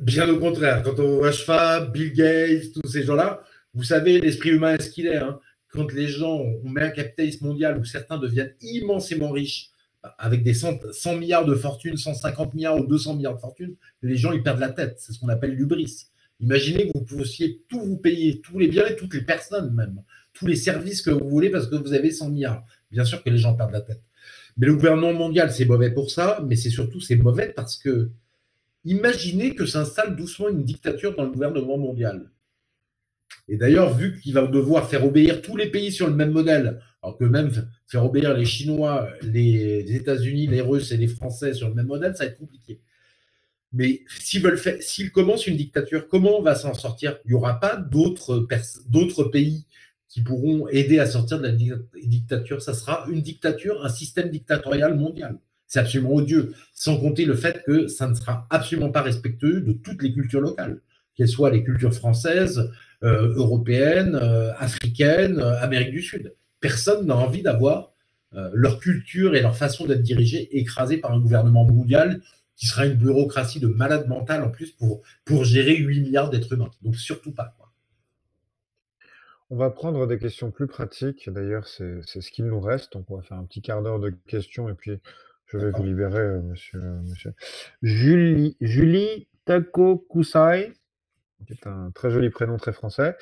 Bien au contraire, quand on voit Schwab, Bill Gates, tous ces gens-là, vous savez, l'esprit humain est ce qu'il est, hein. Quand les gens, on met un capitalisme mondial où certains deviennent immensément riches, avec des 100 milliards de fortune, 150 milliards ou 200 milliards de fortune, les gens, ils perdent la tête. C'est ce qu'on appelle l'hubris. Imaginez que vous puissiez tout vous payer, tous les biens et toutes les personnes même, tous les services que vous voulez parce que vous avez 100 milliards. Bien sûr que les gens perdent la tête. Mais le gouvernement mondial, c'est mauvais pour ça, mais c'est mauvais parce que imaginez que s'installe doucement une dictature dans le gouvernement mondial. Et d'ailleurs, vu qu'il va devoir faire obéir tous les pays sur le même modèle, alors que même faire obéir les Chinois, les États-Unis, les Russes et les Français sur le même modèle, ça va être compliqué. Mais s'ils commencent une dictature, comment on va s'en sortir? Il n'y aura pas d'autres pays qui pourront aider à sortir de la dictature. Ça sera une dictature, un système dictatorial mondial. C'est absolument odieux, sans compter le fait que ça ne sera absolument pas respectueux de toutes les cultures locales, qu'elles soient les cultures françaises, européennes, africaines, Amérique du Sud. Personne n'a envie d'avoir leur culture et leur façon d'être dirigée écrasée par un gouvernement mondial qui sera une bureaucratie de malade mental en plus pour gérer 8 milliards d'êtres humains. Donc surtout pas, quoi. On va prendre des questions plus pratiques. D'ailleurs, c'est ce qu'il nous reste. Donc, on va faire un petit quart d'heure de questions et puis je vais vous libérer, monsieur. Julie Tako Kusai, qui est un très joli prénom très français.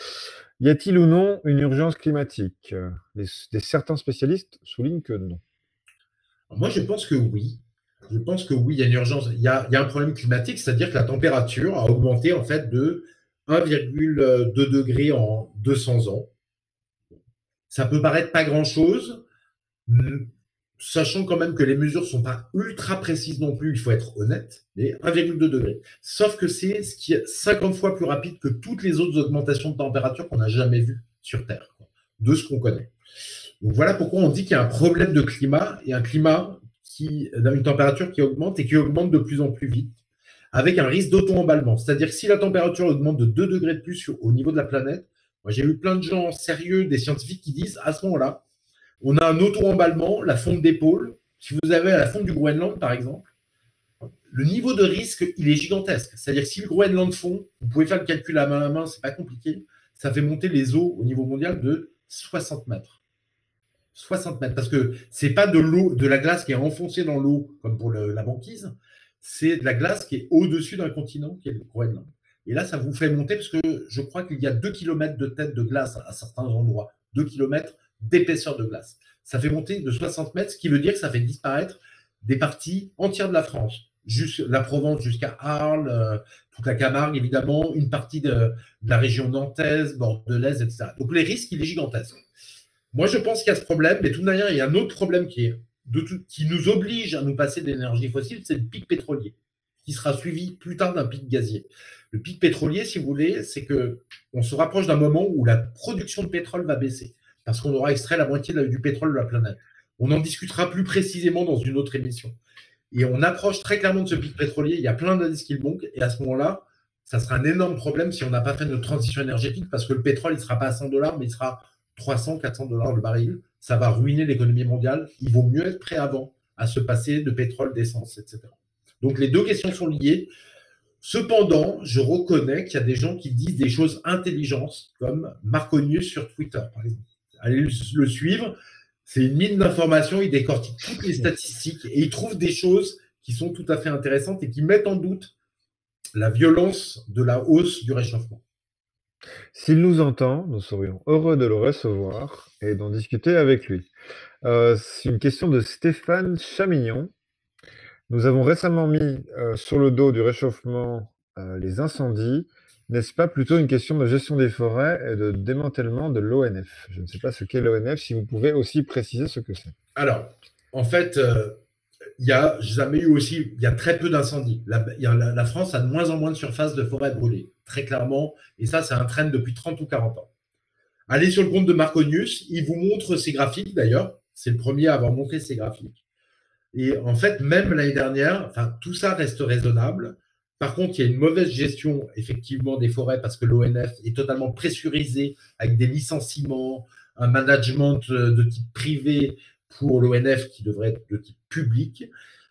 Y a-t-il ou non une urgence climatique? Certains spécialistes soulignent que non. Alors moi, je pense que oui. Je pense que oui, il y a une urgence. Il y a un problème climatique, c'est-à-dire que la température a augmenté en fait de 1,2 degrés en 200 ans. Ça peut paraître pas grand-chose, sachant quand même que les mesures ne sont pas ultra précises non plus, il faut être honnête, mais 1,2 degrés. Sauf que c'est ce qui est 50 fois plus rapide que toutes les autres augmentations de température qu'on n'a jamais vues sur Terre, quoi, de ce qu'on connaît. Donc voilà pourquoi on dit qu'il y a un problème de climat et un climat une température qui augmente et qui augmente de plus en plus vite, avec un risque d'auto-emballement. C'est-à-dire que si la température augmente de 2 degrés de plus au niveau de la planète, moi j'ai eu plein de gens sérieux, des scientifiques qui disent à ce moment-là, on a un auto-emballement, la fonte des pôles. Si vous avez à la fonte du Groenland, par exemple, le niveau de risque, il est gigantesque. C'est-à-dire que si le Groenland fond, vous pouvez faire le calcul à la main, c'est pas compliqué, ça fait monter les eaux au niveau mondial de 60 mètres. 60 mètres, parce que c'est pas de l'eau, de la glace qui est enfoncée dans l'eau, comme pour la banquise, c'est de la glace qui est au-dessus d'un continent, qui est le Groenland. Et là, ça vous fait monter, parce que je crois qu'il y a 2 km de tête de glace à certains endroits, 2 km d'épaisseur de glace. ça fait monter de 60 mètres, ce qui veut dire que ça fait disparaître des parties entières de la France. Juste la Provence jusqu'à Arles, toute la Camargue, évidemment, une partie de la région nantaise, bordelaise, etc. Donc, les risques, il est gigantesque. Moi, je pense qu'il y a ce problème, mais de toute manière, il y a un autre problème qui nous oblige à nous passer d'énergie fossile, c'est le pic pétrolier, qui sera suivi plus tard d'un pic gazier. Le pic pétrolier, si vous voulez, c'est qu'on se rapproche d'un moment où la production de pétrole va baisser, parce qu'on aura extrait la moitié du pétrole de la planète. On en discutera plus précisément dans une autre émission. Et on approche très clairement de ce pic pétrolier, il y a plein d'indices qui le montrent, et à ce moment-là, ça sera un énorme problème si on n'a pas fait notre transition énergétique, parce que le pétrole, il ne sera pas à 100 $, mais il sera 300, 400 $ le baril. Ça va ruiner l'économie mondiale. Il vaut mieux être prêt avant à se passer de pétrole, d'essence, etc. Donc les deux questions sont liées. Cependant, je reconnais qu'il y a des gens qui disent des choses intelligentes, comme Marconius sur Twitter, par exemple. Allez le suivre. C'est une mine d'informations. Il décortique toutes les statistiques et il trouve des choses qui sont tout à fait intéressantes et qui mettent en doute la violence de la hausse du réchauffement. S'il nous entend, nous serions heureux de le recevoir et d'en discuter avec lui. C'est une question de Stéphane Chamignon. Nous avons récemment mis sur le dos du réchauffement les incendies. N'est-ce pas plutôt une question de gestion des forêts et de démantèlement de l'ONF? Je ne sais pas ce qu'est l'ONF, si vous pouvez aussi préciser ce que c'est. Alors, en fait, il y a très peu d'incendies. La France a de moins en moins de surface de forêt brûlée, très clairement. Et ça, c'est un trend depuis 30 ou 40 ans. Allez sur le compte de Marconius, il vous montre ses graphiques d'ailleurs. C'est le premier à avoir montré ses graphiques. Et en fait, même l'année dernière, tout ça reste raisonnable. Par contre, il y a une mauvaise gestion effectivement des forêts parce que l'ONF est totalement pressurisé avec des licenciements, un management de type privé pour l'ONF qui devrait être de type public.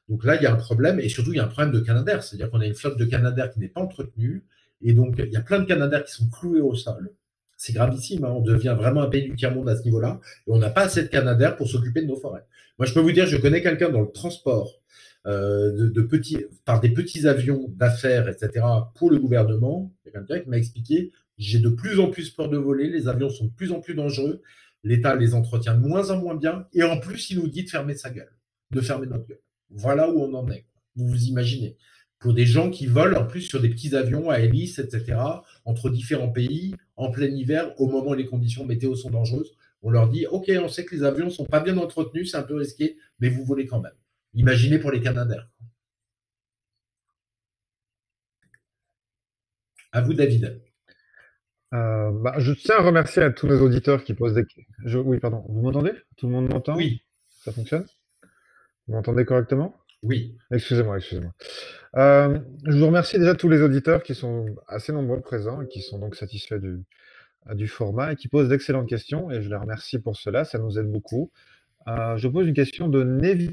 Donc là, il y a un problème et surtout, il y a un problème de canadair. C'est-à-dire qu'on a une flotte de canadair qui n'est pas entretenue et donc il y a plein de canadair qui sont cloués au sol. C'est gravissime, hein. On devient vraiment un pays du tiers-monde à ce niveau-là et on n'a pas assez de canadair pour s'occuper de nos forêts. Moi, je peux vous dire, je connais quelqu'un dans le transport par des petits avions d'affaires, etc., pour le gouvernement. Il y a quelqu'un qui m'a expliqué, j'ai de plus en plus peur de voler, les avions sont de plus en plus dangereux, l'État les entretient de moins en moins bien, et en plus, il nous dit de fermer sa gueule, de fermer notre gueule. Voilà où on en est. Vous vous imaginez. Pour des gens qui volent en plus sur des petits avions à hélice, etc., entre différents pays, en plein hiver, au moment où les conditions météo sont dangereuses, on leur dit, OK, on sait que les avions ne sont pas bien entretenus, c'est un peu risqué, mais vous volez quand même. Imaginez pour les canadaires. À vous, David. Je tiens à remercier à tous nos auditeurs qui posent des questions. Oui, pardon. Vous m'entendez? Tout le monde m'entend? Oui. Ça fonctionne? Vous m'entendez correctement? Oui. Excusez-moi. Je vous remercie déjà tous les auditeurs qui sont assez nombreux présents et qui sont donc satisfaits du format et qui posent d'excellentes questions et je les remercie pour cela, ça nous aide beaucoup. Je pose une question de Nevia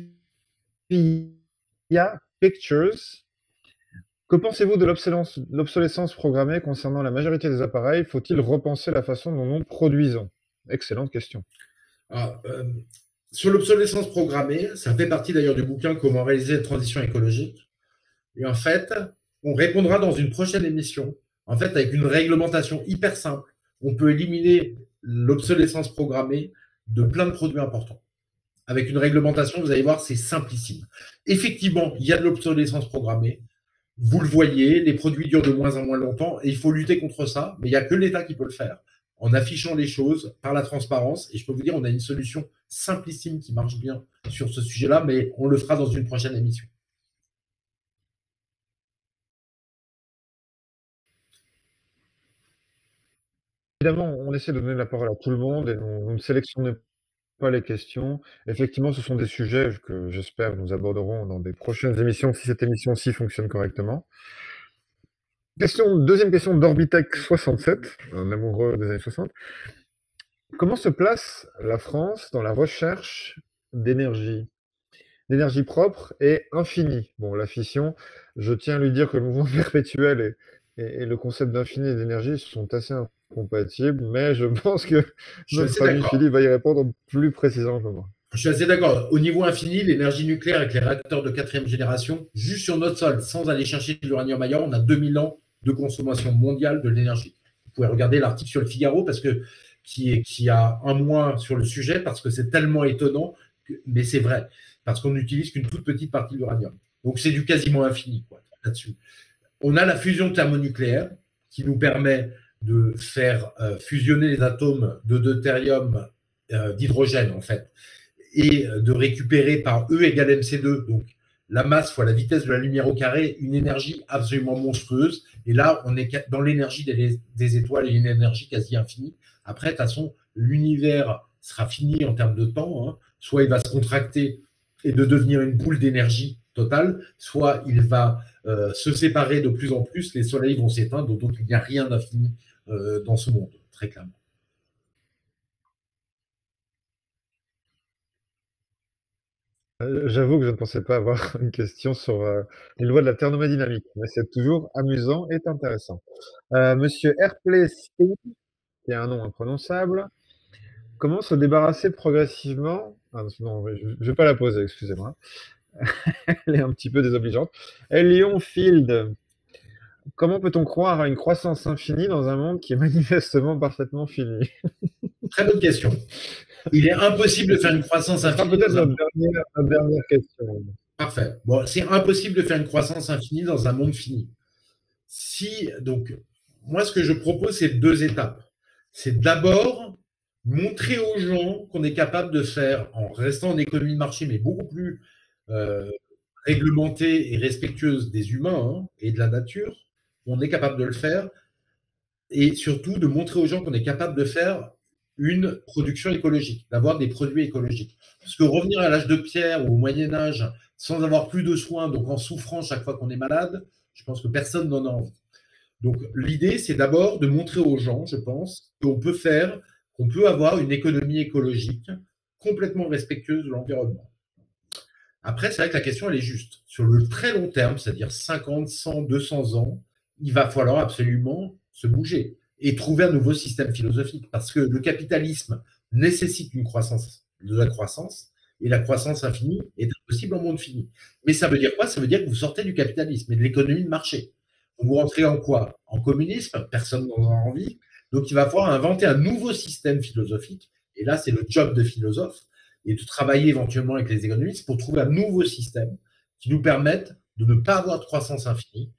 Pictures. Que pensez-vous de l'obsolescence programmée concernant la majorité des appareils? Faut-il repenser la façon dont nous produisons? Excellente question. Sur l'obsolescence programmée, ça fait partie d'ailleurs du bouquin Comment réaliser la transition écologique. Et en fait, on répondra dans une prochaine émission, en fait, avec une réglementation hyper simple. On peut éliminer l'obsolescence programmée de plein de produits importants. Avec une réglementation, vous allez voir, c'est simplissime. Effectivement, il y a de l'obsolescence programmée. Vous le voyez, les produits durent de moins en moins longtemps et il faut lutter contre ça, mais il n'y a que l'État qui peut le faire, en affichant les choses, par la transparence. Et je peux vous dire, on a une solution simplissime qui marche bien sur ce sujet-là, mais on le fera dans une prochaine émission. Évidemment, on essaie de donner la parole à tout le monde et on ne sélectionne pas les questions. Effectivement, ce sont des sujets que j'espère nous aborderons dans des prochaines émissions, si cette émission-ci fonctionne correctement. Deuxième question d'Orbitech 67, un amoureux des années 60. Comment se place la France dans la recherche d'énergie propre et infinie? Bon, la fission, je tiens à lui dire que le mouvement perpétuel et le concept d'infini et d'énergie sont assez incompatibles, mais je pense que notre ami Philippe va y répondre plus précisément que moi. Je suis assez d'accord. Au niveau infini, l'énergie nucléaire avec les réacteurs de 4e génération, juste sur notre sol, sans aller chercher de l'uranium ailleurs, on a 2000 ans de consommation mondiale de l'énergie. Vous pouvez regarder l'article sur le Figaro parce que qui a un mois sur le sujet parce que c'est tellement étonnant, mais c'est vrai, parce qu'on n'utilise qu'une toute petite partie de l'uranium. Donc c'est du quasiment infini là-dessus. On a la fusion thermonucléaire qui nous permet de faire fusionner les atomes de deutérium, d'hydrogène en fait, et de récupérer par E égale mc2, donc la masse fois la vitesse de la lumière au carré, une énergie absolument monstrueuse. Et là, on est dans l'énergie des étoiles et une énergie quasi infinie. Après, de toute façon, l'univers sera fini en termes de temps. Hein. Soit il va se contracter et de devenir une boule d'énergie totale, soit il va se séparer de plus en plus, les soleils vont s'éteindre, donc il n'y a rien d'infini dans ce monde, très clairement. J'avoue que je ne pensais pas avoir une question sur les lois de la thermodynamique, mais c'est toujours amusant et intéressant. Monsieur Airplay, qui a un nom imprononçable, comment se débarrasser progressivement... Ah, non, je ne vais pas la poser, excusez-moi. Elle est un petit peu désobligeante. Elion Field, comment peut-on croire à une croissance infinie dans un monde qui est manifestement parfaitement fini? Très bonne question. Il est impossible de faire une croissance infinie. Peut-être notre dernière question. Parfait. Bon, c'est impossible de faire une croissance infinie dans un monde fini. Donc, moi, ce que je propose, c'est 2 étapes. C'est d'abord montrer aux gens qu'on est capable de faire, en restant en économie de marché, mais beaucoup plus réglementée et respectueuse des humains et de la nature, on est capable de le faire. Et surtout, de montrer aux gens qu'on est capable de faire une production écologique, d'avoir des produits écologiques. Parce que revenir à l'âge de pierre ou au Moyen-Âge sans avoir plus de soins, donc en souffrant chaque fois qu'on est malade, je pense que personne n'en a envie. Donc l'idée, c'est d'abord de montrer aux gens, je pense, qu'on peut avoir une économie écologique complètement respectueuse de l'environnement. Après, c'est vrai que la question, elle est juste. Sur le très long terme, c'est-à-dire 50, 100, 200 ans, il va falloir absolument se bouger et trouver un nouveau système philosophique. Parce que le capitalisme nécessite de la croissance, et la croissance infinie est impossible en monde fini. Mais ça veut dire quoi? Ça veut dire que vous sortez du capitalisme et de l'économie de marché. Vous rentrez en quoi? En communisme, personne n'en a envie. Donc il va falloir inventer un nouveau système philosophique. Et là, c'est le job de philosophe, et de travailler éventuellement avec les économistes pour trouver un nouveau système qui nous permette de ne pas avoir de croissance infinie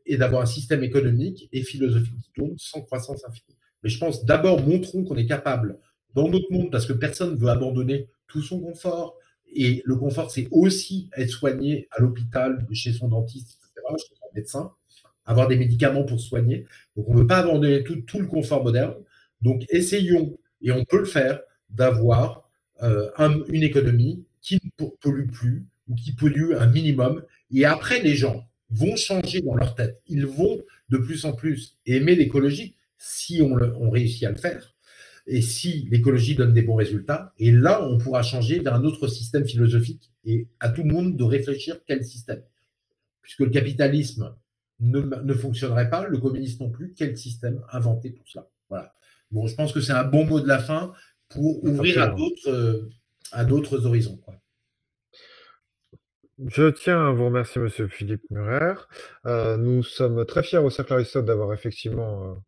et d'avoir un système économique et philosophique qui tourne sans croissance infinie. Mais je pense d'abord, montrons qu'on est capable, dans notre monde, parce que personne ne veut abandonner tout son confort, et le confort, c'est aussi être soigné à l'hôpital, chez son dentiste, etc., chez son médecin, avoir des médicaments pour se soigner. Donc on ne veut pas abandonner tout le confort moderne. Donc essayons, et on peut le faire, d'avoir une économie qui ne pollue plus ou qui pollue un minimum. Et après, les gens vont changer dans leur tête. Ils vont de plus en plus aimer l'écologie si on réussit à le faire et si l'écologie donne des bons résultats. Et là, on pourra changer vers un autre système philosophique et à tout le monde de réfléchir quel système. Puisque le capitalisme ne fonctionnerait pas, le communisme non plus, quel système inventer pour cela? Voilà. Bon, je pense que c'est un bon mot de la fin pour ouvrir à d'autres horizons. Quoi. Je tiens à vous remercier, Monsieur Philippe Murer. Nous sommes très fiers au Cercle Aristote d'avoir effectivement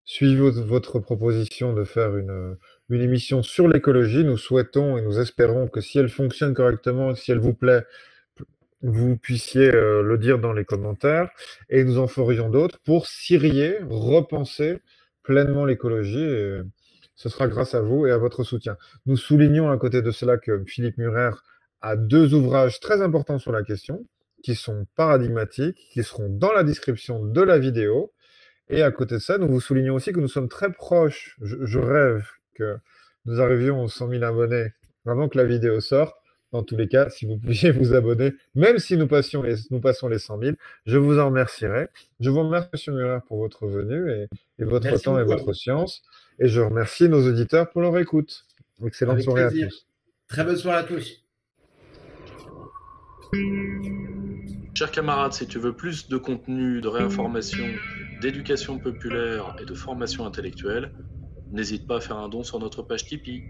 suivi votre proposition de faire une émission sur l'écologie. Nous souhaitons et nous espérons que si elle fonctionne correctement, si elle vous plaît, vous puissiez le dire dans les commentaires, et nous en ferions d'autres pour syrier, repenser pleinement l'écologie, et ce sera grâce à vous et à votre soutien. Nous soulignons à côté de cela que Philippe Murer a 2 ouvrages très importants sur la question, qui sont paradigmatiques, qui seront dans la description de la vidéo, et à côté de ça, nous vous soulignons aussi que nous sommes très proches, je rêve que nous arrivions aux 100 000 abonnés avant que la vidéo sorte. Dans tous les cas, si vous pouviez vous abonner, même si nous passons les 100 000, je vous en remercierai. Je vous remercie, M. Murer, pour votre venue et votre Merci temps et votre science. Et je remercie nos auditeurs pour leur écoute. Excellente Avec soirée plaisir. à tous. Très bonne soirée à tous. Chers camarades, si tu veux plus de contenu, de réinformation, d'éducation populaire et de formation intellectuelle, n'hésite pas à faire un don sur notre page Tipeee.